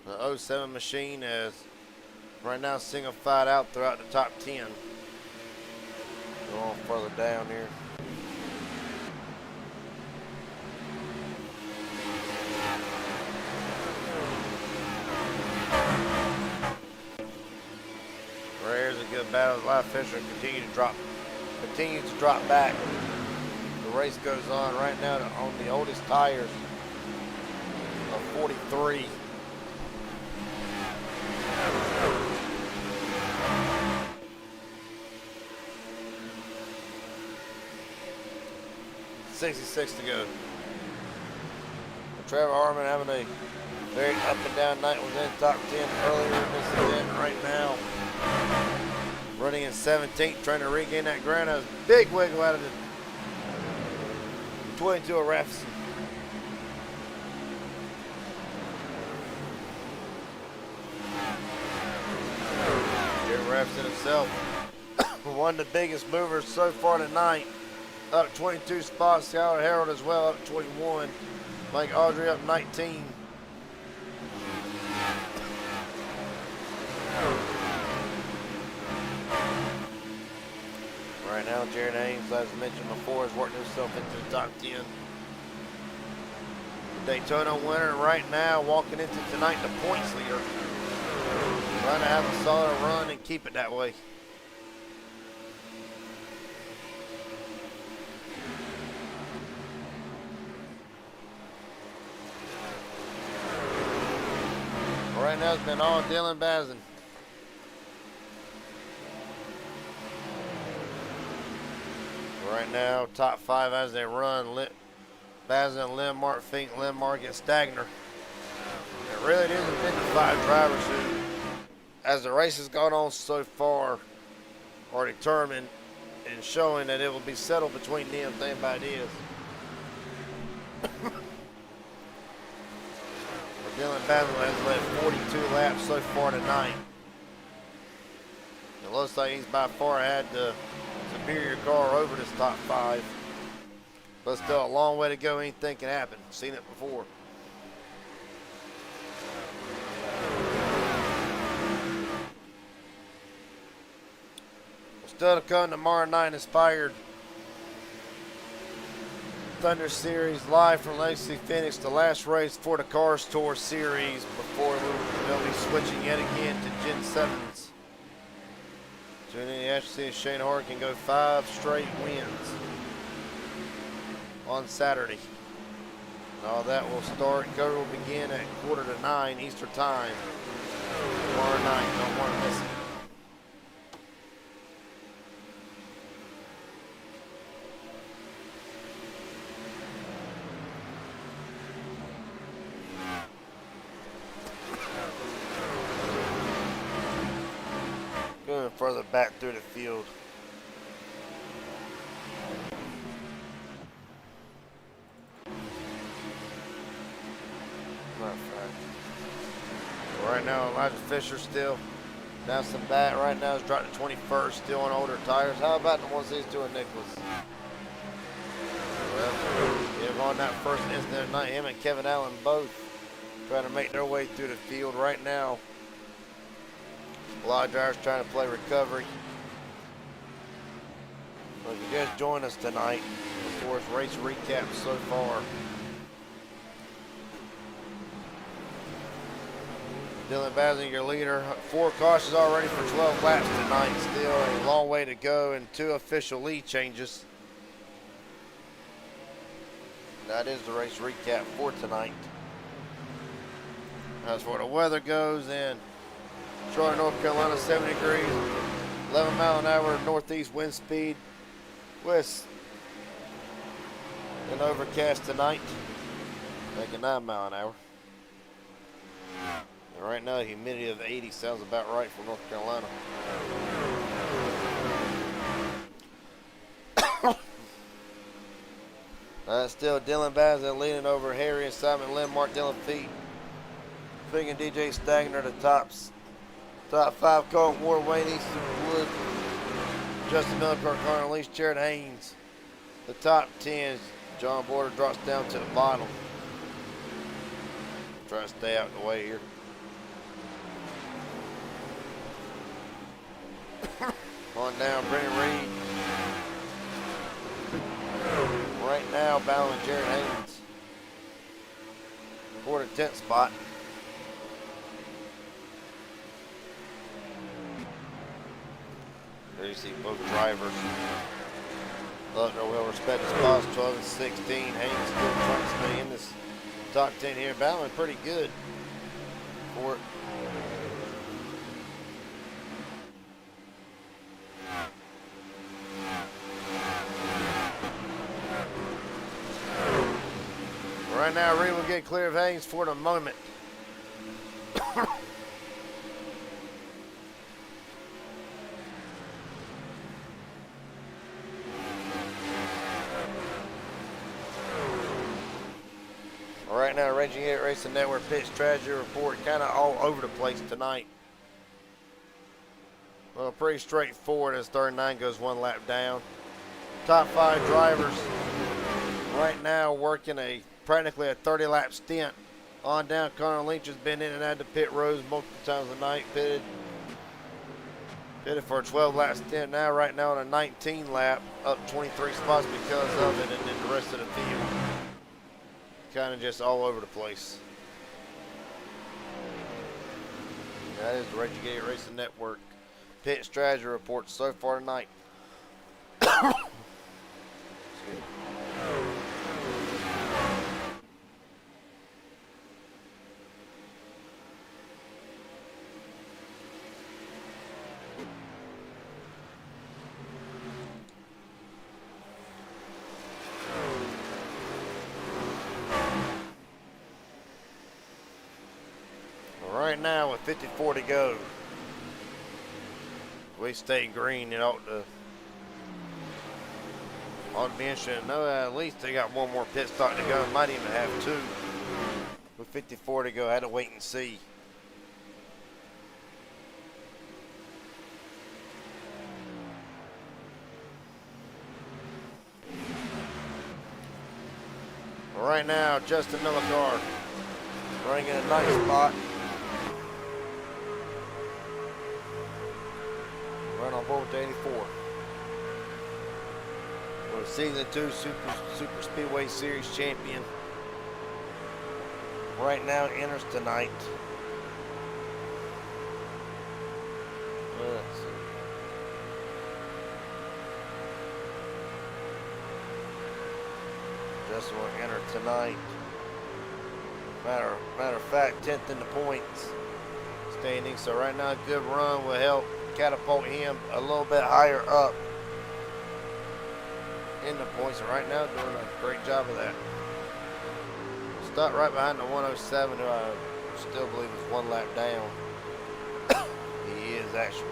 The 07 machine is right now single fight out throughout the top 10. Go on further down here. There's a good battle. Live Fisher continues to drop back. The race goes on right now on the oldest tires of 43. .66 to go. Trevor Harmon having a very up and down night, was in top 10 earlier in this event. Right now, running in 17th, trying to regain that ground. That was a big wiggle out of the 22 of Raffson. Jerry Raffson himself, one of the biggest movers so far tonight. Up 22 spots. Skylar Harold as well, up 21. Mike Audrey up 19. Right now, Jared Haynes, as mentioned before, has worked himself into the top 10. The Daytona winner right now, walking into tonight, the points leader. Trying to have a solid run and keep it that way. Right now, it's been all Dylan Bazin. Right now, top 5 as they run. Bazin, Landmark, Fink, Landmark, and Stagner. It really hasn't been the 5 drivers who, as the race has gone on so far, are determined and showing that it will be settled between them. Thing about it is. Dylan Bazin has led 42 laps so far tonight. It looks like he's by far had the superior car over this top 5. But still a long way to go. Anything can happen. Seen it before. Still to come tomorrow night, inspired Thunder Series live from Legacy Phoenix, the last race for the Cars Tour Series before they'll be switching yet again to Gen 7s. Tune in to see if Shane Hart can go 5 straight wins on Saturday. And all that will start. Go will begin at 8:45 Eastern Time tomorrow night. Don't want to miss it. Going further back through the field. Right now, Elijah Fisher still down some bat. Right now, he's dropped to 21st, still on older tires. How about the ones he's doing, Nicholas? Well, yeah, on that first incident tonight, him and Kevin Allen both trying to make their way through the field right now. A lot of drivers trying to play recovery. So if you guys join us tonight, of course, race recap so far. Dylan Basley, your leader. 4 cautions already for 12 laps tonight. Still a long way to go and 2 official lead changes. That is the race recap for tonight. As for the weather goes in Charlotte, North Carolina, 70 degrees, 11 mile an hour northeast wind speed, west and overcast tonight, making 9 mile an hour. And right now, the humidity of 80 sounds about right for North Carolina. Still Dylan Basley leading over Harry and Simon Lynn, Mark Dylan Feet. Fig and DJ Stagner, the top 5, Colton Ward, Wayne Eastonwood, Justin Miller, Connor Leach, Jared Haynes. The top 10, John Border drops down to the bottom. Try to stay out of the way here. On down, Brennan Reed. Right now, battling Jared Haynes for the 10th spot. There you see both drivers. Luckner will respect his spots, 12 and 16. Haynes still trying to stay in this top 10 here. Battling pretty good for it. Right now, Reed will get clear of Haynes for the moment. Right now, Raging 8 Racing Network pit strategy report kind of all over the place tonight. Well, pretty straightforward as 39 goes 1 lap down. Top 5 drivers right now working practically a 30-lap stint. On down, Connor Lynch has been in and out of the pit roads multiple times a night. Pitted for a 12-lap stint now. Right now on a 19 lap, up 23 spots because of it, and then the rest of the field kind of just all over the place. That is the Raging Gate Racing Network pit strategy report so far tonight. Right now with 54 to go, we stay green. It ought to be interesting to know at least they got one more pit stop to go. Might even have 2 with 54 to go. I had to wait and see. Right now, Justin Miller car running in a nice spot. Run on board to 84. for Season 2 Super Speedway Series champion. Right now enters tonight. Let's see. This will enter tonight. Matter of fact, 10th in the points standing. So right now, a good run will help catapult him a little bit higher up in the points. And right now, doing a great job of that. Stuck right behind the 107, who I still believe is one lap down. He is actually.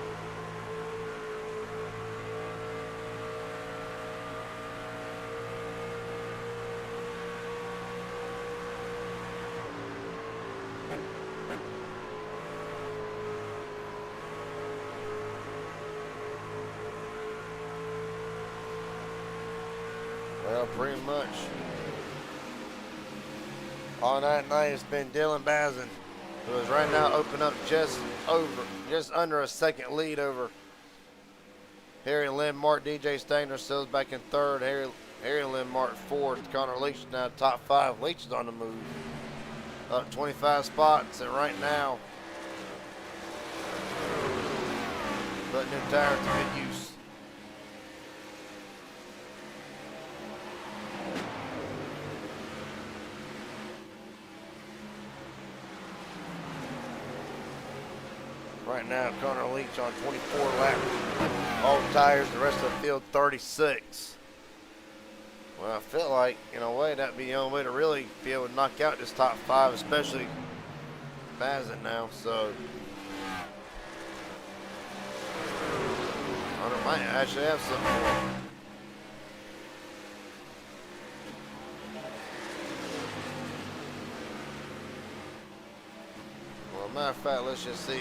Well, pretty much. All night it's been Dylan Bazin, who is right now open up just under a second lead over Harry Lindmark. DJ Stagner still back in third. Harry Lindmark fourth. Connor Leach now top five. Leach is on the move, up 25 spots, and right now putting new tires to good use. Right now, Connor Leach on 24 laps. All tires, the rest of the field 36. Well, I feel like, in a way, that'd be the only way to really be able to knock out this top five, especially Bazin now. So, Hunter might actually have something for him. Well, matter of fact, let's just see.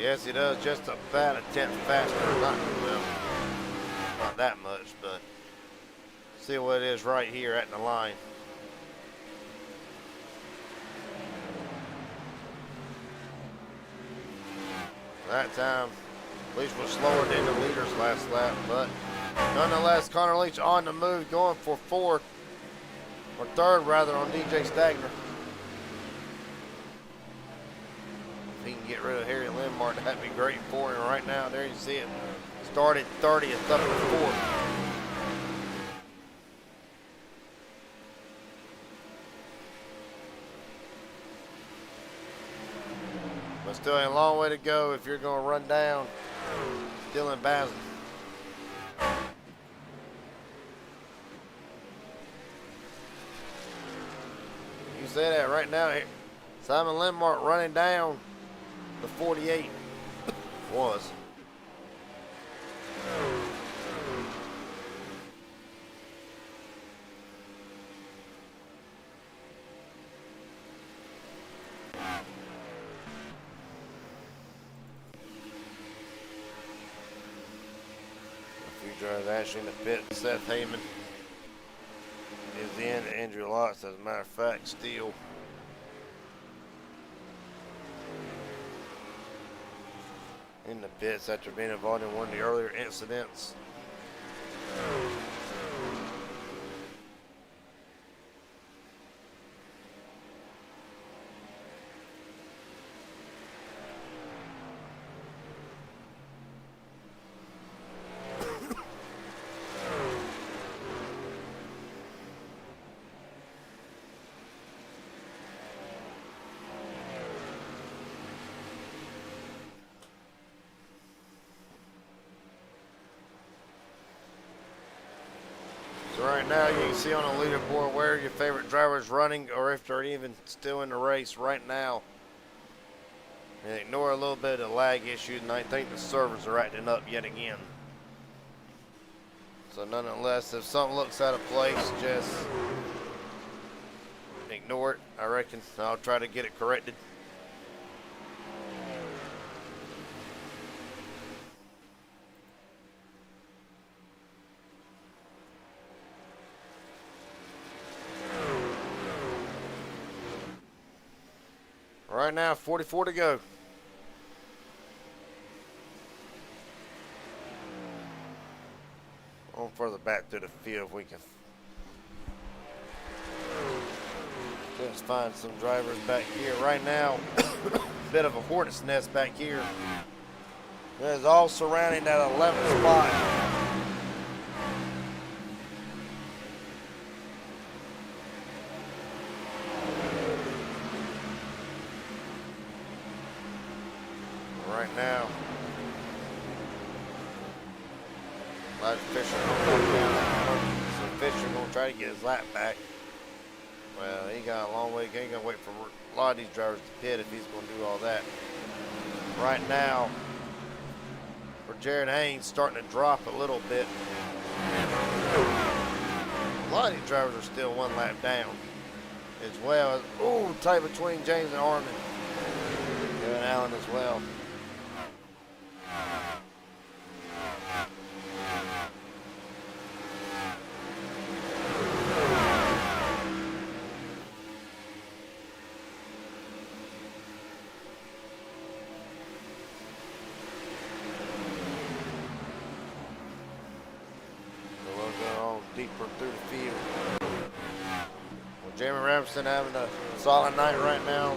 Yes, he does just about a tenth faster. Not that much, but see what it is right here at the line. That time, Leach was slower than the leaders last lap, but nonetheless, Connor Leach on the move, going for fourth, or third rather, on DJ Stagner. If he can get rid of Harry Lindmark, that'd be great for him right now. There you see it. Started 30th up to fourth. But still a long way to go if you're going to run down Dylan Bazin. You say that right now. Simon Lindmark running down the 48 was. A few drivers actually in the pit. Seth Heyman is in. Andrew Lotz, as a matter of fact, still. In the pits after being involved in one of the earlier incidents. So right now you can see on the leaderboard where your favorite driver is running or if they're even still in the race right now. And ignore a little bit of lag issue, and I think the servers are acting up yet again. So nonetheless, if something looks out of place, just ignore it. I reckon I'll try to get it corrected. Right now, 44 to go. back through the field if we can just find some drivers back here. Right now, bit of a hornet's nest back here. It's all surrounding that 11th spot. Right now, a lot of Fisher going down. So Fisher gonna try to get his lap back. Well, he got a long way. He ain't gonna wait for a lot of these drivers to pit if he's gonna do all that. Right now, for Jared Haynes, starting to drop a little bit. A lot of these drivers are still one lap down, as well as tight between James and Harmon. Kevin Allen as well. Deeper through the field. Well, Jamie Ramsden having a solid night right now,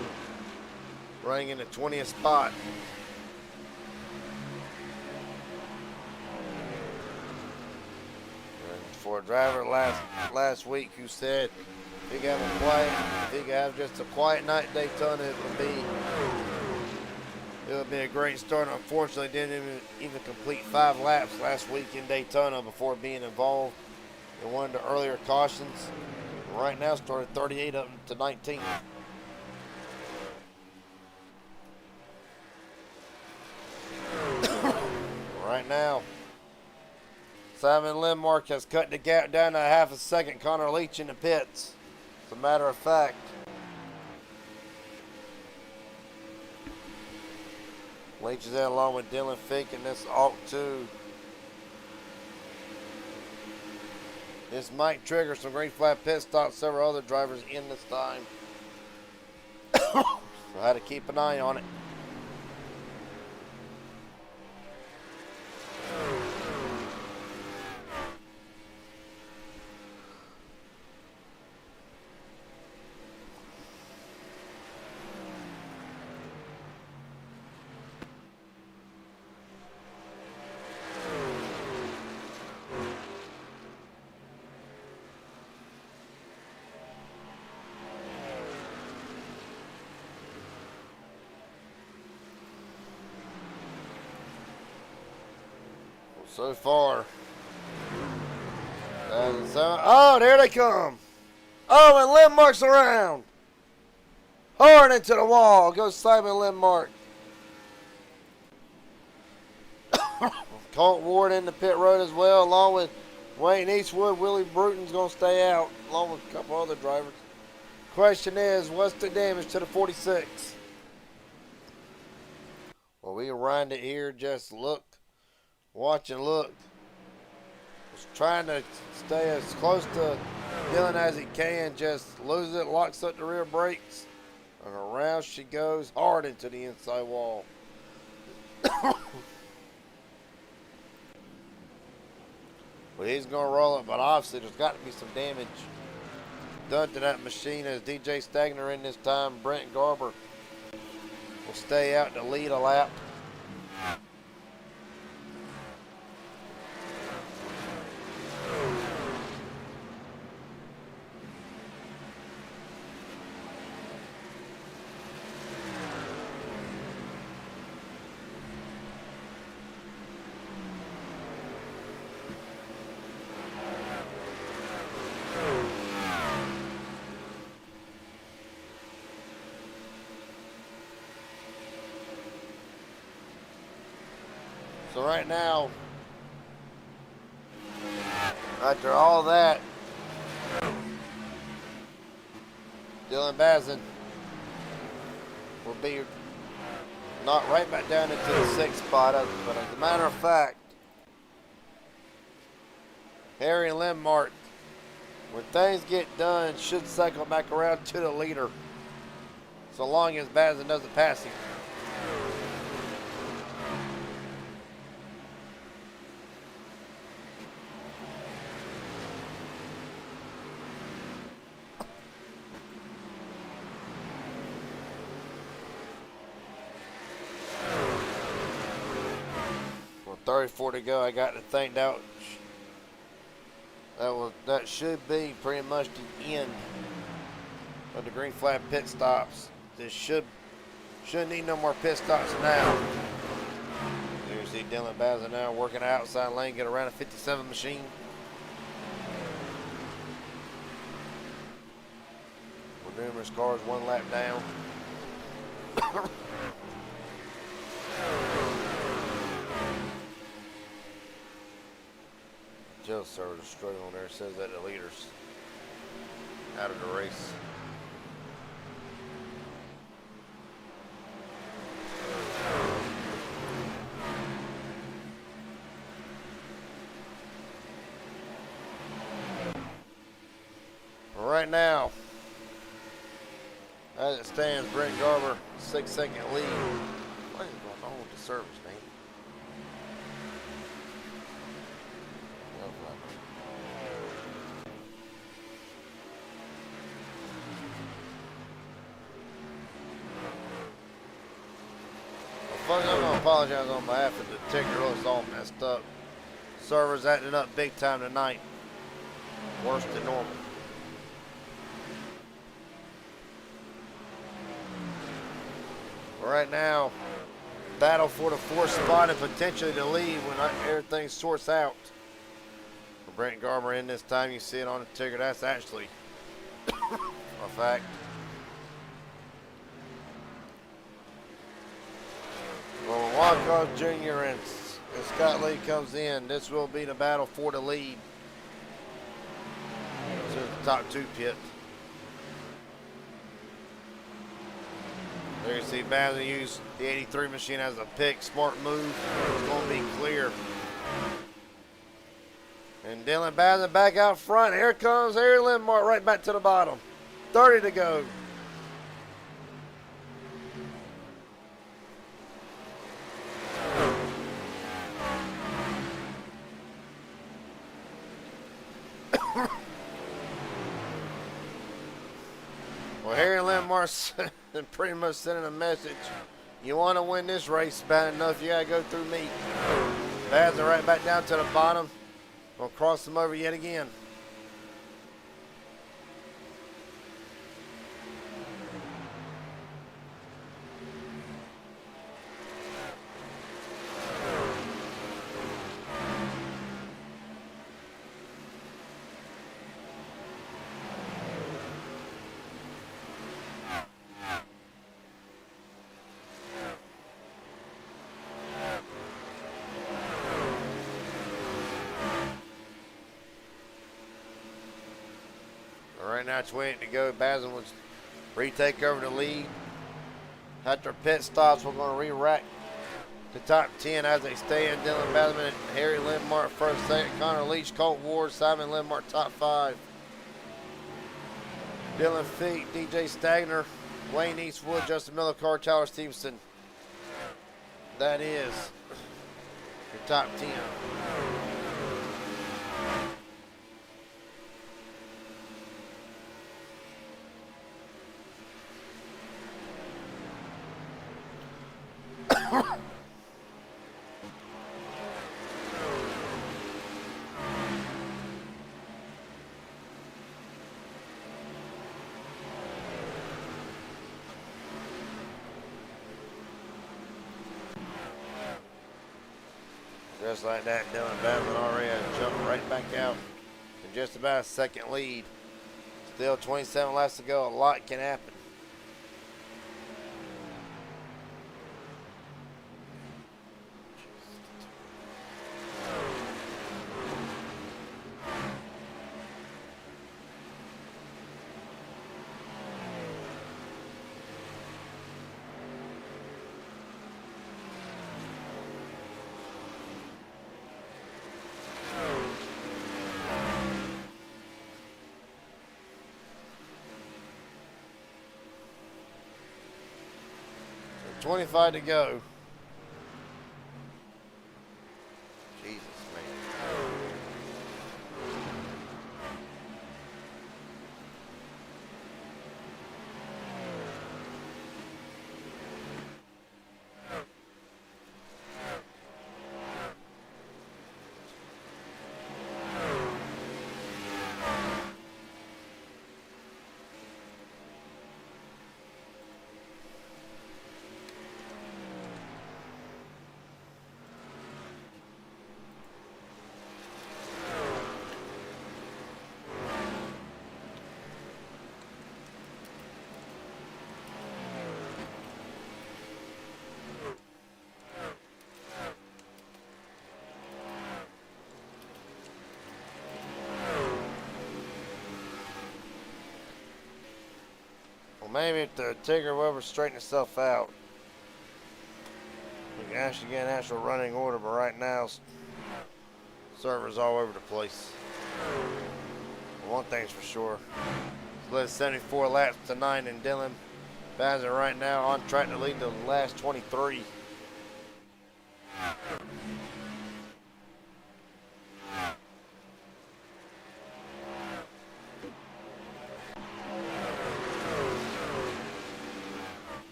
running in the 20th spot. And for a driver last week who said if he could have just a quiet night at Daytona, it would be a great start. Unfortunately, didn't even complete 5 laps last week in Daytona before being involved in one of the earlier cautions. Right now, started 38 up to 19. Right now, Simon Lindmark has cut the gap down to half a second. Connor Leach in the pits. As a matter of fact, Leach is in along with Dylan Fink in this AUK 2. This might trigger some green flag pit stops, several other drivers in this time. So I had to keep an eye on it. So far, oh, there they come. Oh, and Lindmark's around. Hard into the wall goes Simon Lindmark. Colt Ward in the pit road as well, along with Wayne Eastwood. Willie Bruton's going to stay out, along with a couple other drivers. Question is, what's the damage to the 46? Well, we wind it here, just look. Watch and look. Was trying to stay as close to Dylan as he can. Just loses it, locks up the rear brakes, and around she goes hard into the inside wall. But he's going to roll it, but obviously there's got to be some damage done to that machine as DJ Stagner in this time. Brent Garber will stay out to lead a lap. So right now, after all that, Dylan Bazin will be not right back down into the 6th spot. But as a matter of fact, Harry Lindmark, when things get done, should cycle back around to the leader, so long as Bazin doesn't pass him. 34 to go. I got to think that should be pretty much the end of the green flag pit stops. This shouldn't need no more pit stops now. There you see Dylan Bazza now working outside lane, get around a 57 machine. With numerous cars 1 lap down. Jill server is struggling there. Says that the leader's out of the race. Right now, as it stands, Brent Garber 6-second lead. What is going on with the service, man? Well, folks, I'm going to apologize on behalf of the ticker. It's all messed up. Server's acting up big time tonight. Worse than normal. Right now, battle for the 4th spot and potentially the lead when everything sorts out. For Brent Garber in this time, you see it on the ticker. That's actually a fact. Well, when Wildcard Jr. and Scott Lee comes in, this will be the battle for the lead. This is the top 2 pit. There you see Bazza use the 83 machine as a pick. Smart move. It's going to be clear. And Dylan Bazza back out front. Here comes Harry Lindmark right back to the bottom. 30 to go. Well, Harry Lindmark's pretty much sending a message. You want to win this race bad enough, you got to go through me. Bazza right back down to the bottom. Gonna cross them over yet again. Right now it's waiting to go. Bazza will retake over the lead. After pit stops, we're going to re-rack the top 10 as they stay in. Dylan Bazza and Harry Lindmark first, second. Connor Leach, Colt Ward, Simon Lindmark top 5. Dylan Feet, DJ Stagner, Wayne Eastwood, Justin Miller, Carl Tyler Stevenson. That is your top 10. Just like that, Dylan Bazza already has jumped right back out in just about a second lead. Still 27 laps to go. A lot can happen. So 25 to go. Jesus, man. maybe if the Tigger will ever straighten itself out, we can actually get an actual running order, but right now, servers all over the place. One thing's for sure. Led 74 laps tonight, and Dylan Bazin right now on track to lead the last 23.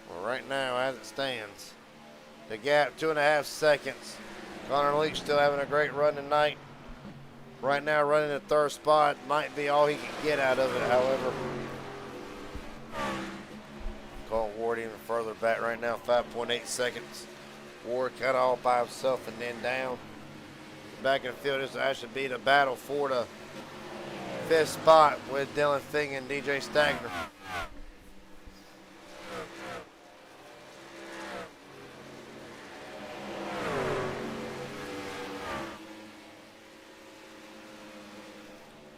Well, right now, as it stands, the gap 2.5 seconds. Connor Leach still having a great run tonight. Right now, running the third spot might be all he can get out of it, however. Colton Ward even further back right now, 5.8 seconds. Ward kind of all by himself and then down. Back in the field, this will actually be the battle for the 5th spot with Dylan Fink and DJ Stagner.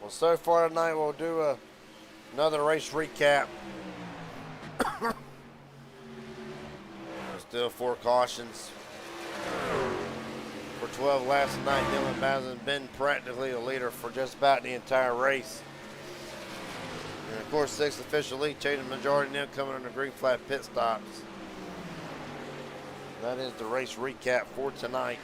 Well, so far tonight, we'll do another race recap. Still 4 cautions. For 12 laps tonight, Dylan Bazin has been practically the leader for just about the entire race. And of course, 6th official lead, changing the majority of them coming on the green flag pit stops. That is the race recap for tonight.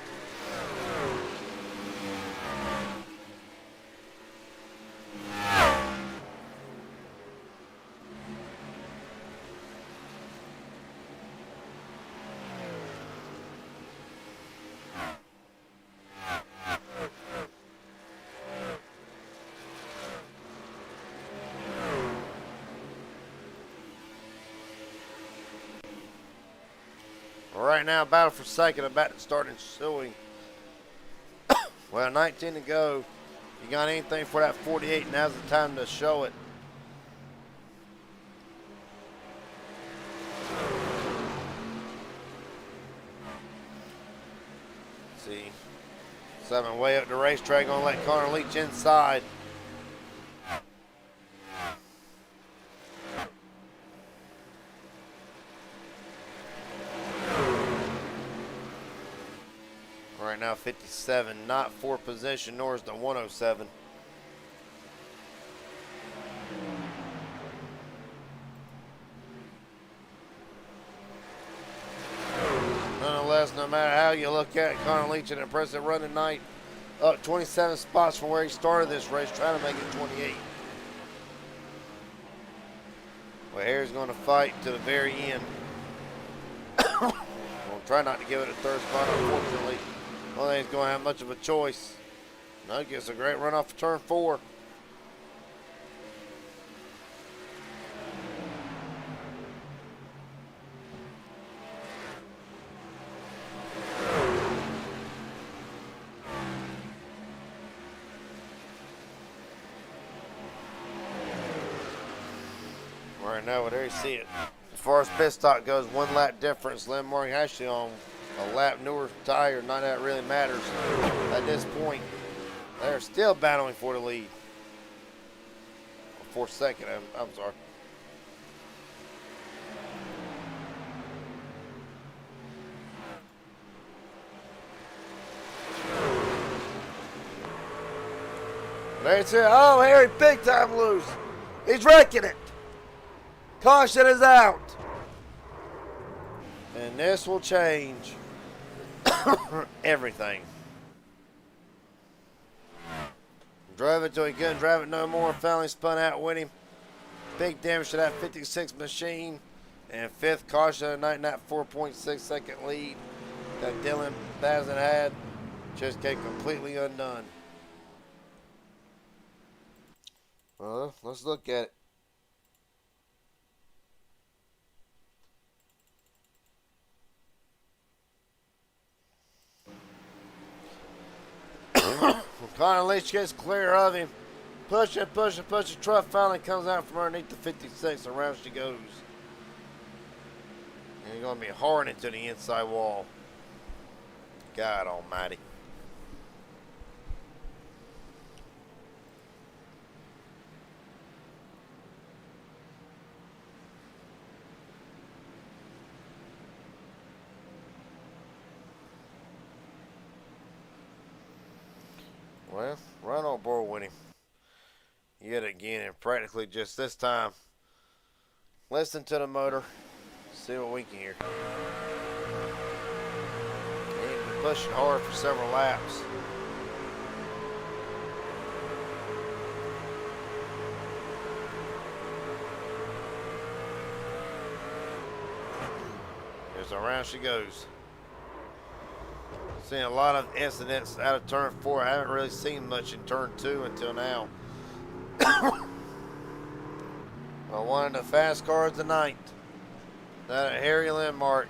Right now, battle for second about to start ensuing. Well, 19 to go. You got anything for that 48? Now's the time to show it. Let's see. 7 way up the racetrack. Gonna let Connor Leach inside. Right now 57, not for position, nor is the 107. Nonetheless, no matter how you look at it, Connor Leach an impressive run tonight. Up 27 spots from where he started this race, trying to make it 28. Well, Harry's going to fight to the very end. We'll try not to give it a third spot, unfortunately. I don't think he's going to have much of a choice. No, he gets a great run off of turn 4. Right now, there you see it. As far as pit stop goes, 1 lap difference. Lynn Morgan actually on a lap newer tire, none of that really matters at this point. They're still battling for the lead. For second, I'm sorry. There's it. Oh, Harry, big time loose. He's wrecking it. Caution is out. And this will change everything. Drove it till he couldn't drive it no more. Finally spun out with him. Big damage to that 56 machine. And 5th caution of the night in that 4.6 second lead that Dylan Bazin had just came completely undone. Well, let's look at it. Connor Leach gets clear of him. Pushing. Truck finally comes out from underneath the 56, and around she goes. And he's going to be hard into the inside wall. God almighty. Well, run on board with him. Yet again, and practically just this time. Listen to the motor. See what we can hear. He's been pushing hard for several laps. Here's around she goes. Seen a lot of incidents out of turn 4. I haven't really seen much in turn 2 until now. Well, one of the fast cars tonight. That at Harry Landmark.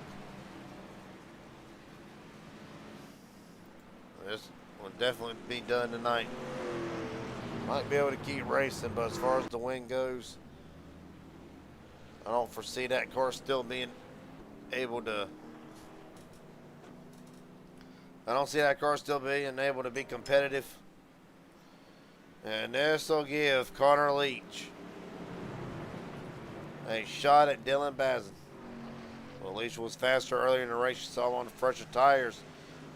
This will definitely be done tonight. Might be able to keep racing, but as far as the win goes, I don't foresee that car still being able to. I don't see that car still being able to be competitive. And this will give Connor Leach a shot at Dylan Bazin. Well, Leach was faster earlier in the race. You saw him on the fresher tires.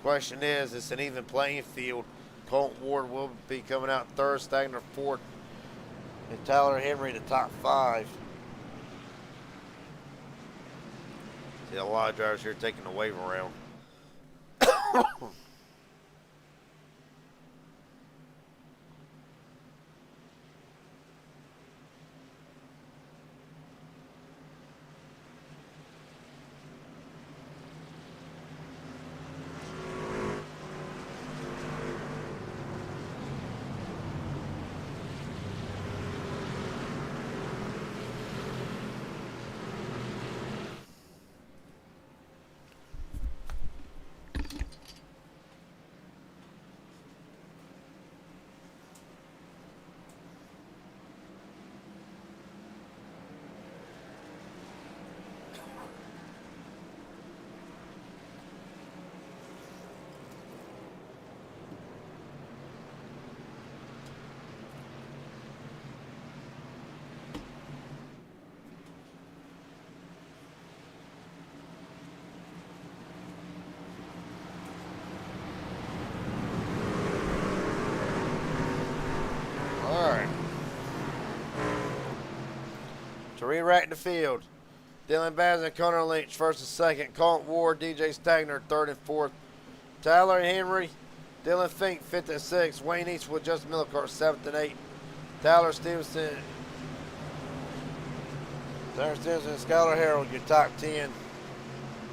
Question is, it's an even playing field. Colton Ward will be coming out third, Stagner fourth, and Tyler Henry the top 5. See a lot of drivers here taking the wave around. To re-rack the field, Dylan Bazin, Connor Lynch, first and second. Colton Ward, DJ Stagner, third and fourth. Tyler Henry, Dylan Fink, fifth and sixth. Wayne Eastwood, Justin Millicart, seventh and eighth. Tyler Stevenson, and Skylar Harold, your top 10.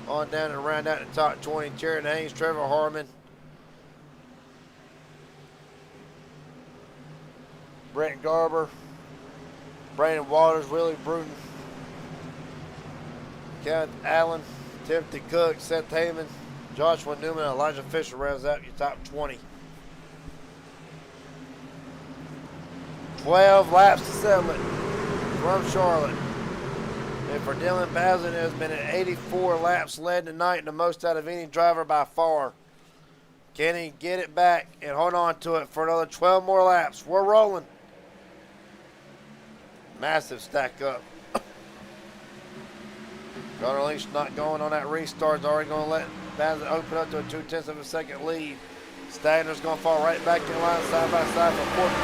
On down and round out the top 20. Jared Haynes, Trevor Harmon, Brent Garber, Brandon Waters, Willie Bruton, Kenneth Allen, Timothy Cook, Seth Heyman, Joshua Newman, Elijah Fisher rounds out your top 20. 12 laps to settlement from Charlotte. And for Dylan Bazin, it has been at 84 laps led tonight, the most out of any driver by far. Can he get it back and hold on to it for another 12 more laps? We're rolling. Massive stack up. Connor Leach not going on that restart. Is already going to let Bazin open up to a 2/10 of a second lead. Stagner's going to fall right back in line side by side for 4th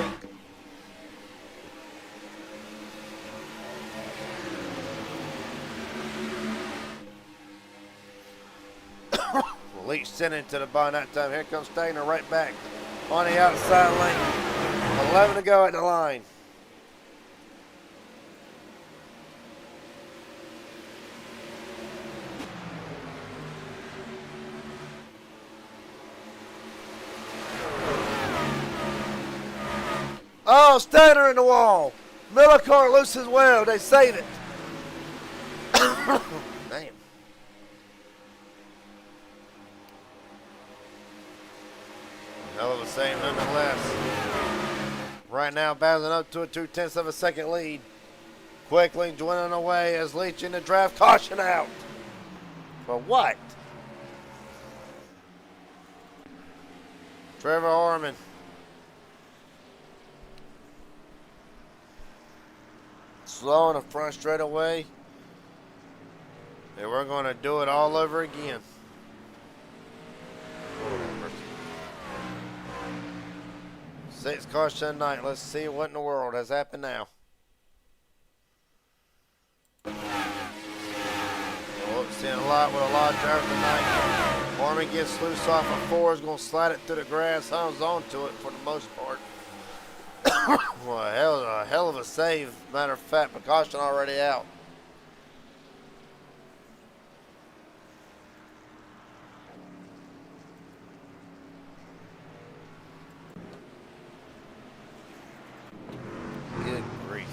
and 3 Leach sent into the bond that time. Here comes Stagner right back on the outside lane. 11 to go at the line. Oh, Stagner in the wall. Millicart loose as well. They save it. Damn. Hell of a save nonetheless. Right now, Bazin up to a 2/10 of a second lead. Quickly dwindling away as Leach in the draft. Caution out. For what? Trevor Harmon. Slow in the front straightaway. And we're going to do it all over again. Sixth caution of the night. Let's see what in the world has happened now. Oh, seeing a lot with a lot of drivers tonight. Harmon gets loose off of 4, is going to slide it through the grass, hangs on to it for the most part. Well, a hell of a save. Matter of fact, precaution already out. Good grief.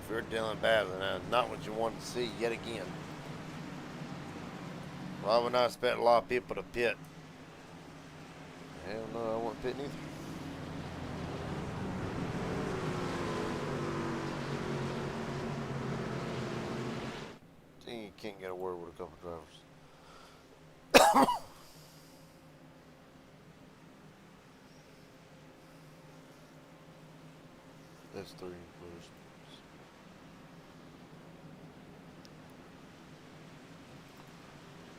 If you're dealing bad, then that's not what you want to see yet again. Well, I would not expect a lot of people to pit. Hell no, I won't pit neither. See, you can't get a word with a couple drivers. That's 3 includes.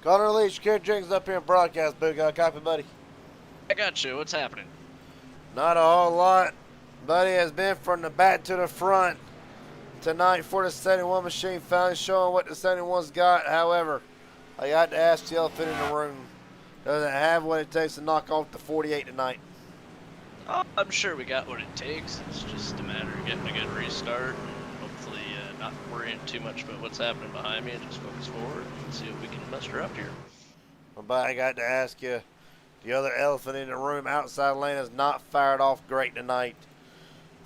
Connor Leach, Kerry Jenkins up here in broadcast booth. Got a copy, buddy? I got you. What's happening? Not a whole lot. Buddy has been from the back to the front tonight for the 71 machine. Finally showing what the 71's got. However, I got to ask the elephant in the room. Does it have what it takes to knock off the 48 tonight? Oh, I'm sure we got what it takes. It's just a matter of getting a good restart and hopefully not worrying too much about what's happening behind me and just focus forward and see if we can muster up here. Well, but I got to ask you, the other elephant in the room, outside lane, has not fired off great tonight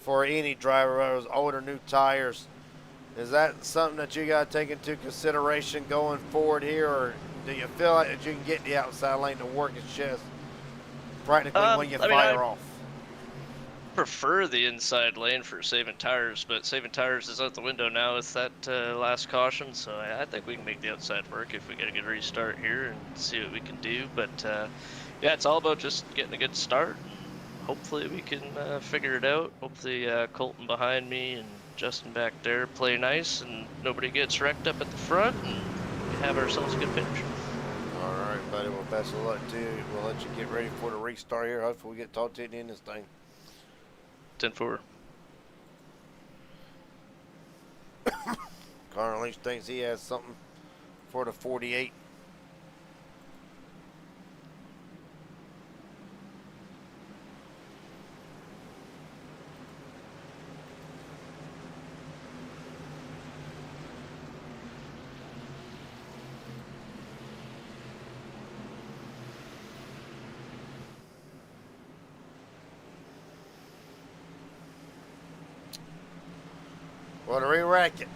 for any driver, whether it was old or new tires. Is that something that you got to take into consideration going forward here, or do you feel like that you can get the outside lane to work its chest practically when you fire off? Prefer the inside lane for saving tires, but saving tires is out the window now with that last caution, so I think we can make the outside work if we get a good restart here and see what we can do. But yeah, it's all about just getting a good start. Hopefully we can figure it out. Hopefully Colton behind me and Justin back there play nice and nobody gets wrecked up at the front and we have ourselves a good finish. All right, buddy. Well, best of luck to you. We'll let you get ready for the restart here. Hopefully we get talked to you at the end of this thing. 10-4. Connor Lynch thinks he has something for the 48. Well, to re-rack it,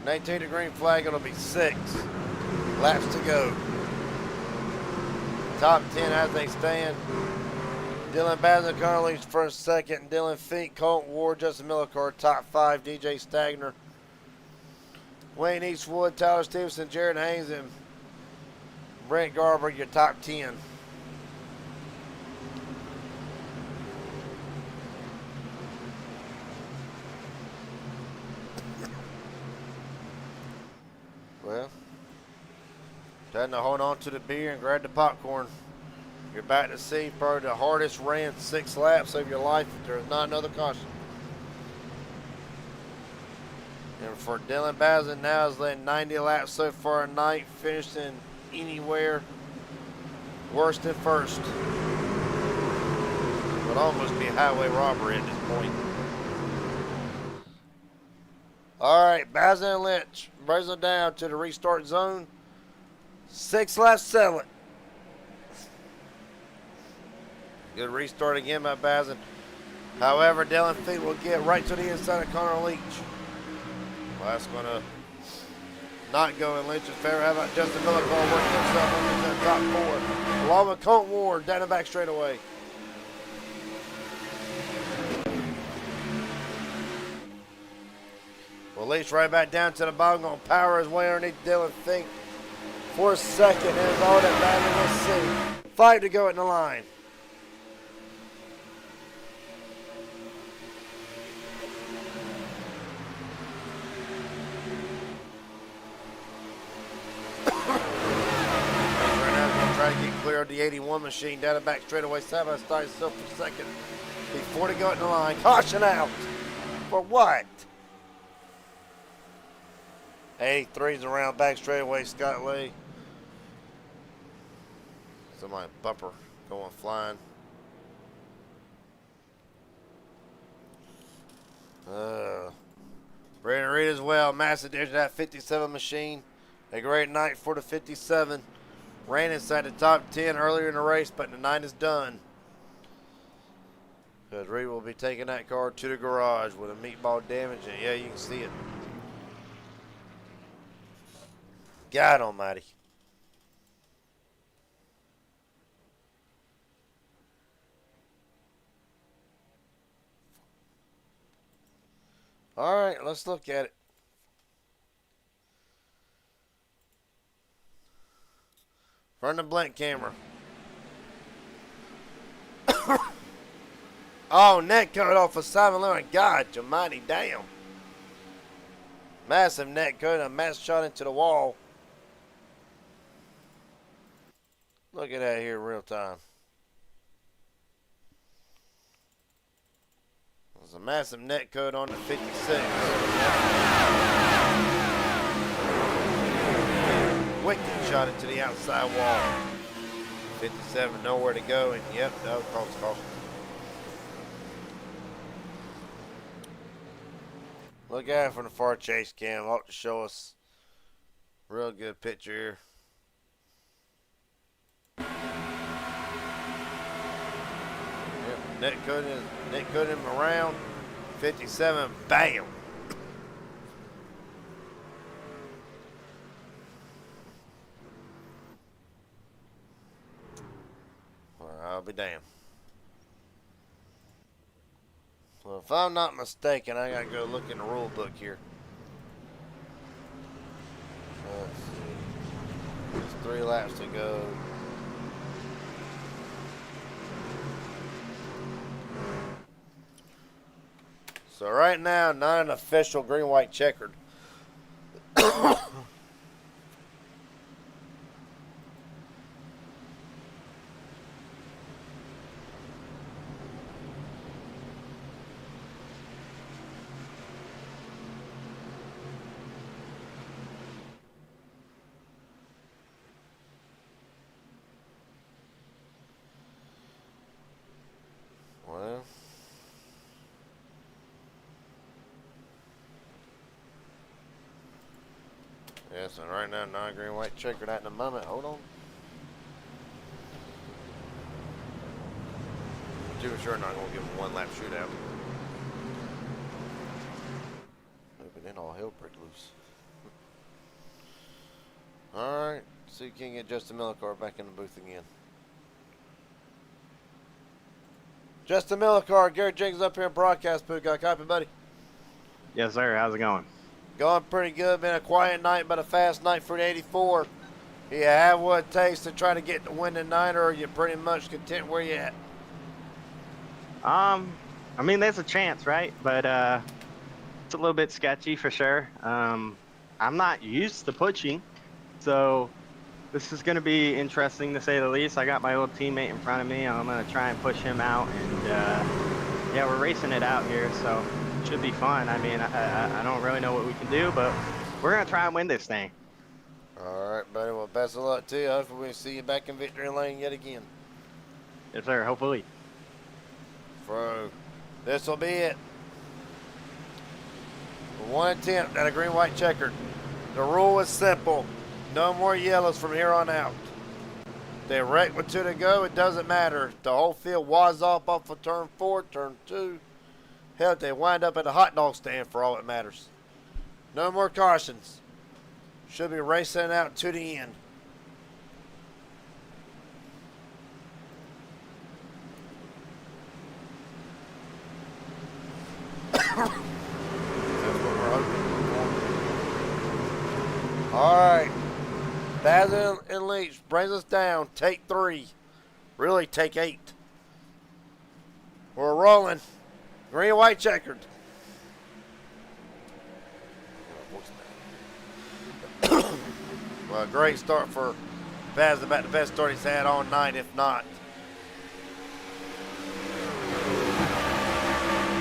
19 the green flag, it'll be 6 laps to go. Top 10 as they stand. Dylan Bazin, Connor Leach first, second. Dylan Fink, Colton Ward, Justin Millicar, top 5. DJ Stagner, Wayne Eastwood, Tyler Stevenson, Jared Haynes, and Brent Garber, your top 10. Well, time to hold on to the beer and grab the popcorn. You're about to see probably the hardest ran 6 laps of your life if there's not another caution. And for Dylan Bazin now is led 90 laps so far tonight, finishing anywhere worse than first. Would almost be highway robbery at this point. All right, Bazin and Lynch brings them down to the restart zone. 6 laps settle it. Good restart again by Bazin. However, Dylan Fink will get right to the inside of Connor Leach. Well, that's going to not go in Lynch's favor. How about Justin Millicar working himself into the top 4 Along with Colt Ward down the back straightaway. Well, Leach right back down to the bottom, going to power his way underneath Dylan Fink for a second. And all that battle we'll see. 5 to go in the line. Try to get clear of the 81 machine down the back straightaway. Side by side, still for second. Before to go in the line. Caution out. For what? 83's around back straightaway. Scott Lee. Somebody bumper going flying. Brandon Reed as well. Massive damage to that 57 machine. A great night for the 57. Ran inside the top 10 earlier in the race, but the night is done. Because Reed will be taking that car to the garage with a meatball damage, and yeah, you can see it. God almighty. All right, let's look at it. Run the blink camera. Oh, net coat off of Simon Lewin. God almighty, damn. Massive net coat, a mass shot into the wall. Look at that here in real time. There's a massive net coat on the 56. Wicked shot into the outside wall. 57, nowhere to go, and yep, that was caution. Look at it from the far chase cam. Ought to show us real good picture here. Yep, net cutting him around. 57, bam. I'll be damned. Well, if I'm not mistaken, I gotta go look in the rule book here. Let's see. There's 3 laps to go. So right now, not an official green-white checkered. Well, yes, and right now, non-green white checkered at the moment. Hold on. Too sure not gonna give him 1 lap shootout. But then all hell break loose. All right, so you can get Justin Millicar back in the booth again. Justin Millicar, Garrett Jenkins up here in broadcast booth. Got a copy, buddy? Yes, sir. How's it going? Going pretty good. Been a quiet night, but a fast night for the 84. You have what it takes to try to get the win tonight, or are you pretty much content where you at? I mean, there's a chance, right? But it's a little bit sketchy for sure. I'm not used to pushing, so this is going to be interesting to say the least. I got my old teammate in front of me. I'm going to try and push him out, and yeah, we're racing it out here, so it should be fun. I mean, I don't really know what we can do, but we're going to try and win this thing. All right, buddy. Well, best of luck to you. Hopefully we see you back in victory lane yet again. Yes, sir. Hopefully. Bro, this will be it. 1 attempt at a green-white checkered. The rule is simple. No more yellows from here on out. They wreck with 2 to go. It doesn't matter. The whole field was off of turn 4, turn 2. Hell, they wind up at the hot dog stand for all it matters. No more cautions. Should be racing out to the end. what we're hoping for. All right. Bazin and Leach brings us down. Take 3. Really, take 8. We're rolling. Green and white checkered. Well, a great start for Baz. About the best start he's had all night, if not.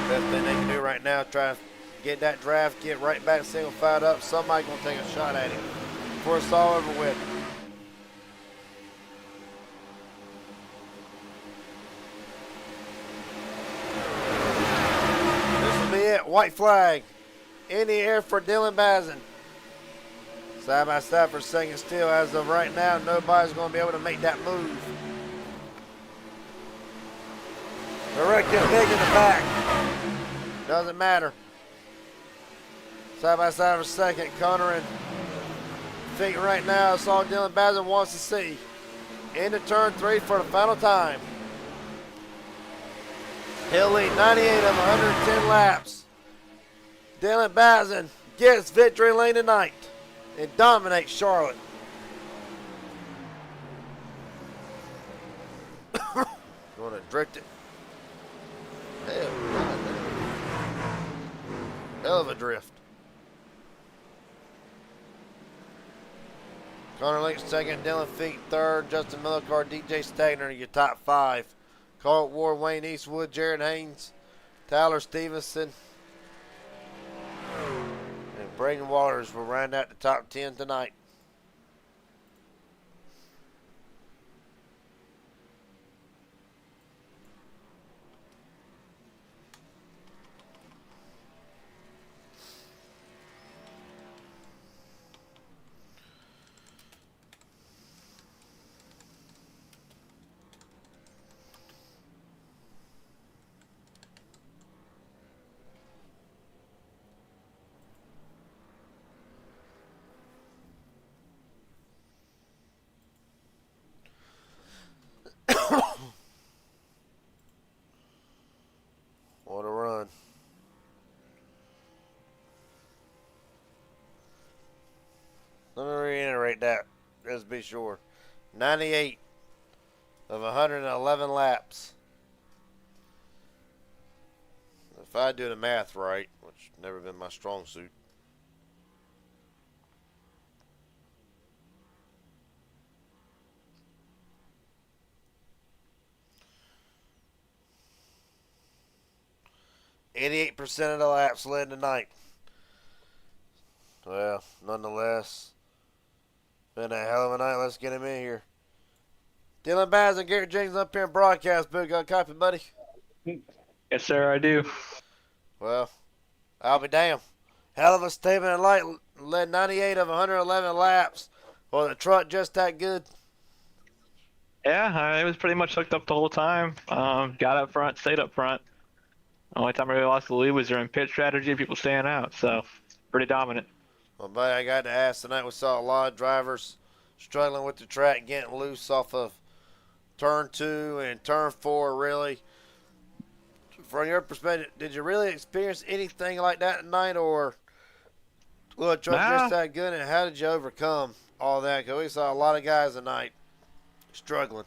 Best thing they can do right now, try to get that draft, get right back single fired up. Somebody gonna take a shot at him before it's all over with. This will be it. White flag in the air for Dylan Bazin. Side by side for second still. As of right now, nobody's going to be able to make that move. The wreck is big in the back. Doesn't matter. Side by side for second. Connor and Fink right now. That's all Dylan Bazin wants to see. Into turn 3 for the final time. He'll lead 98 of 110 laps. Dylan Bazin gets victory lane tonight and dominates Charlotte. Going to drift it. Hell of a drift. Connor Lynch second, Dylan Fink third, Justin Millicar, DJ Stagner in your top 5. Colt Ward, Wayne Eastwood, Jared Haynes, Tyler Stevenson, and Braden Waters will round out the top 10 tonight. What a run. Let me reiterate that, just be sure. 98 of 111 laps. If I do the math right, which never been my strong suit. %of the laps led tonight. Well, nonetheless, been a hell of a night. Let's get him in here. Dylan Baz and Garrett Jenkins up here in broadcast booth. Got a copy, buddy? Yes, sir, I do. Well, I'll be damned. Hell of a statement of light. Led 98 of 111 laps. Was the truck just that good? Yeah, I was pretty much hooked up the whole time. Got up front, stayed up front. Only time I really lost the lead was during pit strategy, people staying out. So, pretty dominant. Well, buddy, I got to ask tonight. We saw a lot of drivers struggling with the track, getting loose off of turn 2 and turn 4, really. From your perspective, did you really experience anything like that tonight, or was the truck just that good, and how did you overcome all that? Because we saw a lot of guys tonight struggling.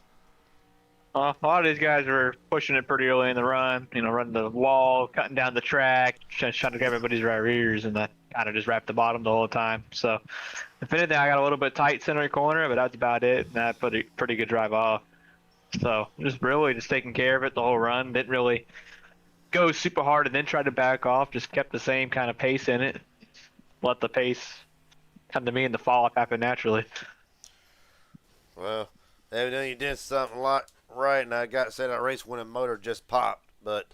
A lot of these guys were pushing it pretty early in the run, running the wall, cutting down the track, trying to grab everybody's right rears, and that kind of just wrapped the bottom the whole time. So, if anything, I got a little bit tight center corner, but that's about it, and that put a pretty good drive off. So, just taking care of it the whole run. Didn't really go super hard and then tried to back off, just kept the same kind of pace in it. Let the pace come to me and the fall off happen naturally. Well, evidently you did something a lot right, and I got to say that race winning motor just popped. But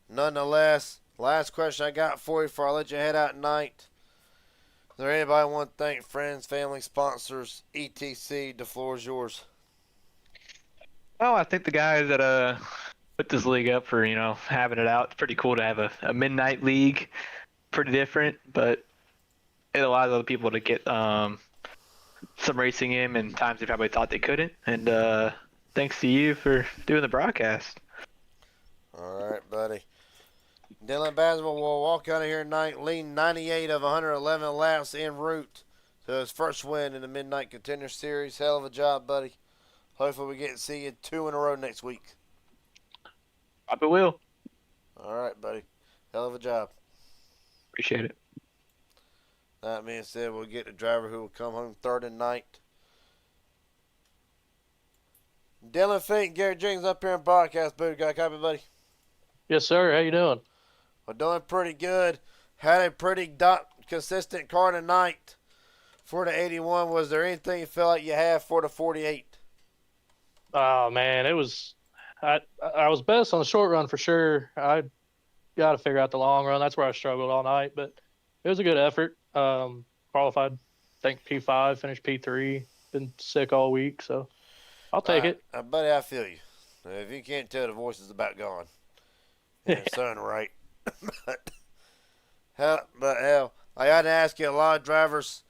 nonetheless, last question I got for you before I let you head out tonight. Is there anybody want to thank? Friends, family, sponsors, etc. The floor is yours. Oh, I think the guys that put this league up for having it out. It's pretty cool to have a midnight league. Pretty different, but it allows other people to get some racing in and times they probably thought they couldn't. And thanks to you for doing the broadcast. All right, buddy. Dylan Basma will walk out of here tonight leading 98 of 111 laps en route to his first win in the Midnight Contender Series. Hell of a job, buddy. Hopefully we get to see you 2 in a row next week. Probably will. All right, buddy. Hell of a job. Appreciate it. That being said, we'll get the driver who will come home third tonight. Dylan Fink, Garrett Jenkins up here in broadcast booth. Got a copy, buddy? Yes, sir. How you doing? We're doing pretty good. Had a pretty consistent car tonight for the 81. Was there anything you felt like you had for the 48? Oh man, it was. I was best on the short run for sure. I got to figure out the long run. That's where I struggled all night, but it was a good effort. Qualified, I think P5, finished P3. Been sick all week, so I'll take it. Buddy, I feel you. If you can't tell, the voice is about gone. Yeah, sounding right. Hell, I got to ask you, a lot of drivers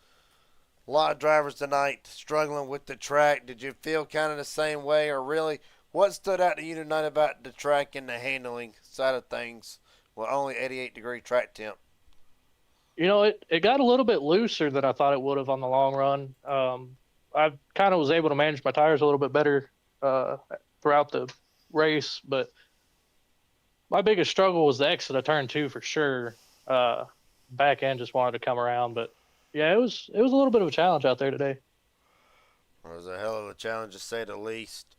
tonight struggling with the track. Did you feel kind of the same way, or really, what stood out to you tonight about the track and the handling side of things with only 88-degree track temp? You know, it got a little bit looser than I thought it would have on the long run. I kind of was able to manage my tires a little bit better throughout the race, but my biggest struggle was the exit of turn 2 for sure. Back end just wanted to come around, but yeah, it was a little bit of a challenge out there today. It was a hell of a challenge, to say the least.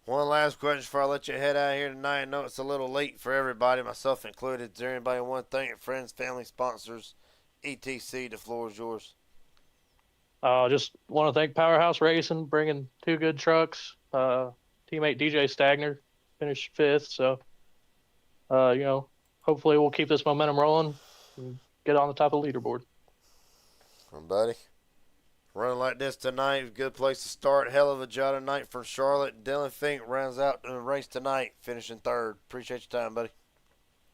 One last question before I let you head out of here tonight. I know it's a little late for everybody, myself included. Is there anybody want to thank friends, family, sponsors, etc.? The floor is yours. Just want to thank Powerhouse Racing, bringing 2 good trucks. Teammate DJ Stagner finished 5th, so hopefully we'll keep this momentum rolling and get on the top of the leaderboard. Well, buddy, running like this tonight, good place to start. Hell of a job tonight for Charlotte. Dylan Fink rounds out the race tonight, finishing 3rd. Appreciate your time, buddy.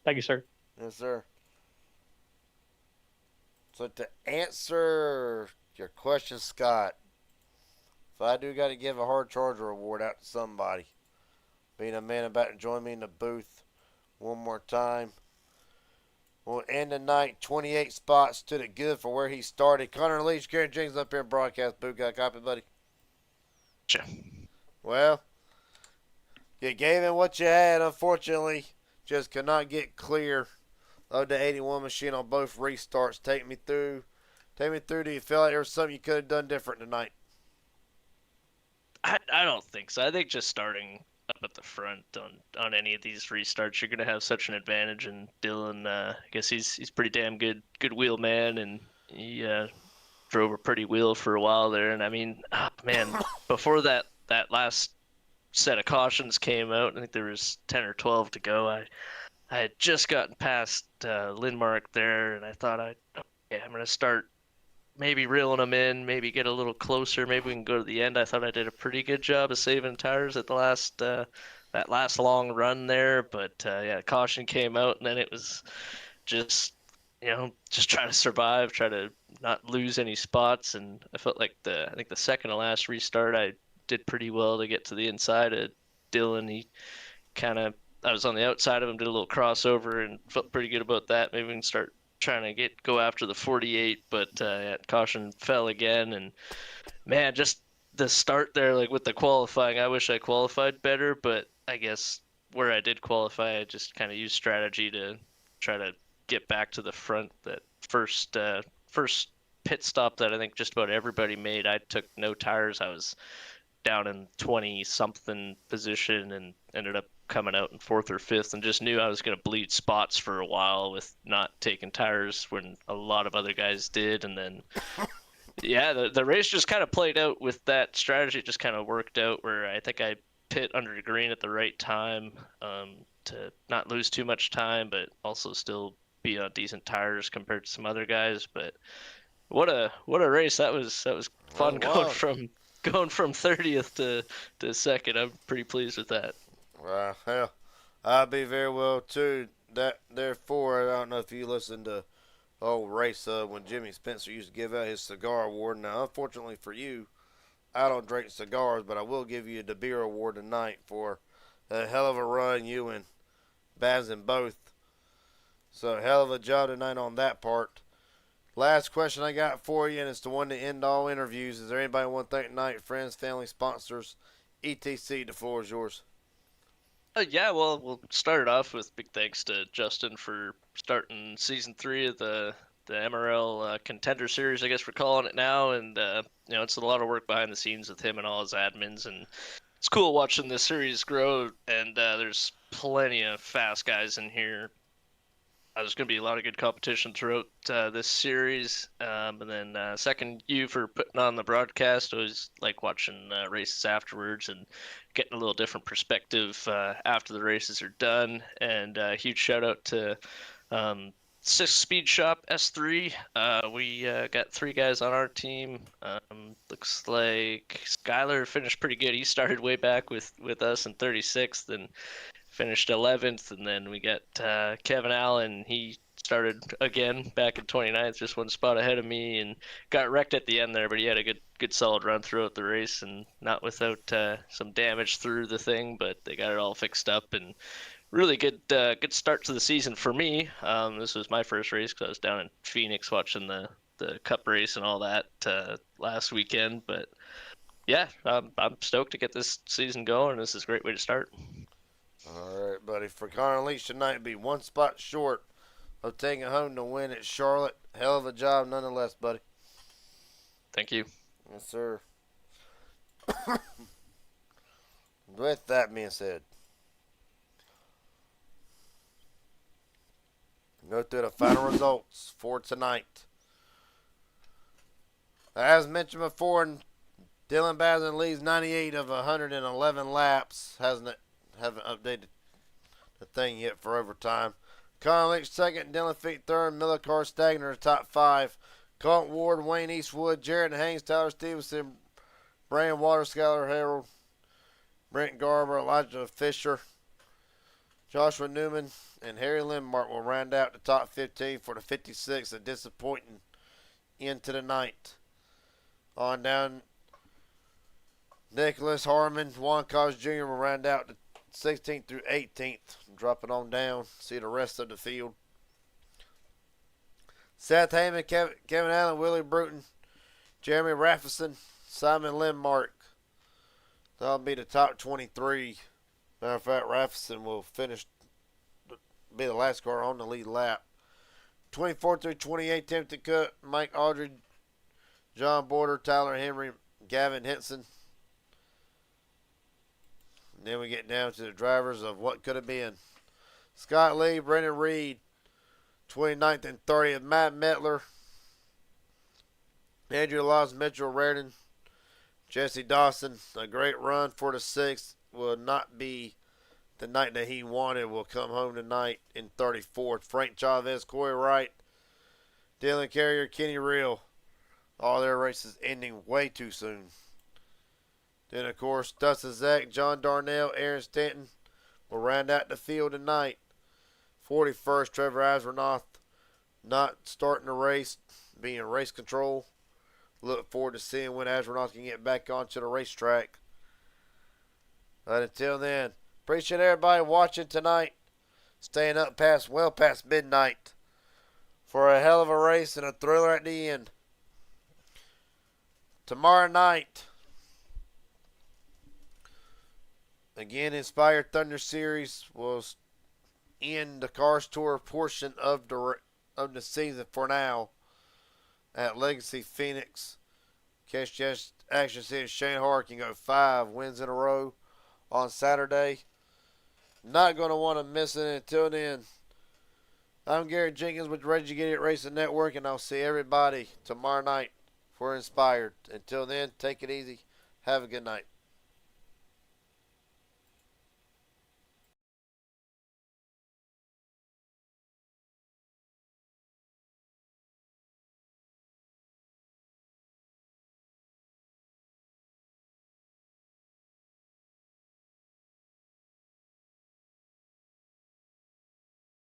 Thank you, sir. Yes, sir. So to answer your question, Scott, if I do got to give a hard charger award out to somebody, being a man about to join me in the booth one more time, we'll end the night 28 spots to the good for where he started. Connor Leach, Garrett Jenkins up here in broadcast booth. Got a copy, buddy? Sure. Well, you gave him what you had. Unfortunately, just could not get clear of the 81 machine on both restarts. Take me through. Do you feel like there was something you could have done different tonight? I don't think so. I think just starting up at the front on any of these restarts, you're gonna have such an advantage. And Dylan, I guess he's pretty damn good wheel man, and he drove a pretty wheel for a while there. And I mean, man, before that last set of cautions came out, I think there was 10 or 12 to go. I had just gotten past Lindmark there, and I thought I'm gonna start maybe reeling them in, maybe get a little closer, maybe we can go to the end. I thought I did a pretty good job of saving tires at the last that last long run there, but yeah, caution came out, and then it was just just try to survive, try to not lose any spots. And I felt like I think the second to last restart I did pretty well to get to the inside of Dylan. I was on the outside of him, did a little crossover, and felt pretty good about that. Maybe we can start trying to go after the 48, but caution fell again. And man, just the start there, like with the qualifying, I wish I qualified better, but I guess where I did qualify, I just kind of used strategy to try to get back to the front. That first pit stop that I think just about everybody made, I took no tires. I was down in 20 something position and ended up coming out in 4th or 5th, and just knew I was going to bleed spots for a while with not taking tires when a lot of other guys did. And then yeah, the race just kind of played out with that strategy. It just kind of worked out where I think I pit under the green at the right time to not lose too much time, but also still be on decent tires compared to some other guys. But what a race that was fun. Going from 30th to 2nd. I'm pretty pleased with that. Well, hell, I'll be very well too. Therefore, I don't know if you listened to old race when Jimmy Spencer used to give out his cigar award. Now, unfortunately for you, I don't drink cigars, but I will give you the beer award tonight for a hell of a run you and Baz and both So hell of a job tonight on that part. Last question I got for you, and it's the one to end all interviews. Is there anybody want to thank tonight? Friends, family, sponsors, etc. The floor is yours. Yeah, well, we'll start it off with big thanks to Justin for starting season 3 of the MRL Contender series, I guess we're calling it now. And it's a lot of work behind the scenes with him and all his admins, and it's cool watching this series grow. And there's plenty of fast guys in here. There's going to be a lot of good competition throughout this series. And then second, you for putting on the broadcast. I always like watching races afterwards and getting a little different perspective after the races are done. And huge shout out to Six Speed Shop S3. We got 3 guys on our team. Looks like Skylar finished pretty good. He started way back with us in 36th and finished 11th, and then we got Kevin Allen. He started again back in 29th, just one spot ahead of me, and got wrecked at the end there, but he had a good solid run throughout the race, and not without some damage through the thing, but they got it all fixed up, and really good start to the season for me. This was my first race because I was down in Phoenix watching the Cup race and all that last weekend, but yeah, I'm stoked to get this season going. This is a great way to start. All right, buddy. For Connor Leach tonight, be one spot short of taking home the win at Charlotte. Hell of a job, nonetheless, buddy. Thank you. Yes, sir. With that being said, go through the final results for tonight. As mentioned before, Dylan Bazin leads 98 of 111 laps. Haven't updated the thing yet for overtime. Connor Leach second, Dylan Feet third, Miller Carr Stagner top 5. Colton Ward, Wayne Eastwood, Jared Haynes, Tyler Stevenson, Brian Waters, Skylar Harold, Brent Garber, Elijah Fisher, Joshua Newman, and Harry Lindmark will round out the top 15 for the 56th, a disappointing end to the night. On down, Nicholas Harmon, Juan Cos Jr. will round out the 16th through 18th. Dropping on down, see the rest of the field. Seth Heyman, Kevin Allen, Willie Bruton, Jeremy Raffison, Simon Lindmark. That'll be the top 23. Matter of fact, Raffison will be the last car on the lead lap. 24 through 28, Timothy Cook, Mike Aldridge, John Border, Tyler Henry, Gavin Henson. And then we get down to the drivers of what could have been. Scott Lee, Brendan Reed, 29th and 30th. Matt Metler, Andrew Laws, Mitchell Reardon, Jesse Dawson. A great run for the 6th. Will not be the night that he wanted. Will come home tonight in 34th. Frank Chavez, Corey Wright, Dylan Carrier, Kenny Reel. All their races ending way too soon. Then, of course, Dustin Zach, John Darnell, Aaron Stanton will round out the field tonight. 41st, Trevor Asronoff not starting the race, being race control. Look forward to seeing when Asronoff can get back onto the racetrack. But until then, appreciate everybody watching tonight. Staying up well past midnight for a hell of a race and a thriller at the end. Tomorrow night, again, Inspired Thunder Series will end the Cars Tour portion of the season for now at Legacy Phoenix. Catch just action. See if Shane Hart can go 5 wins in a row on Saturday. Not going to want to miss it. Until then, I'm Garrett Jenkins with Reggie Get It Racing Network, and I'll see everybody tomorrow night for Inspired. Until then, take it easy. Have a good night.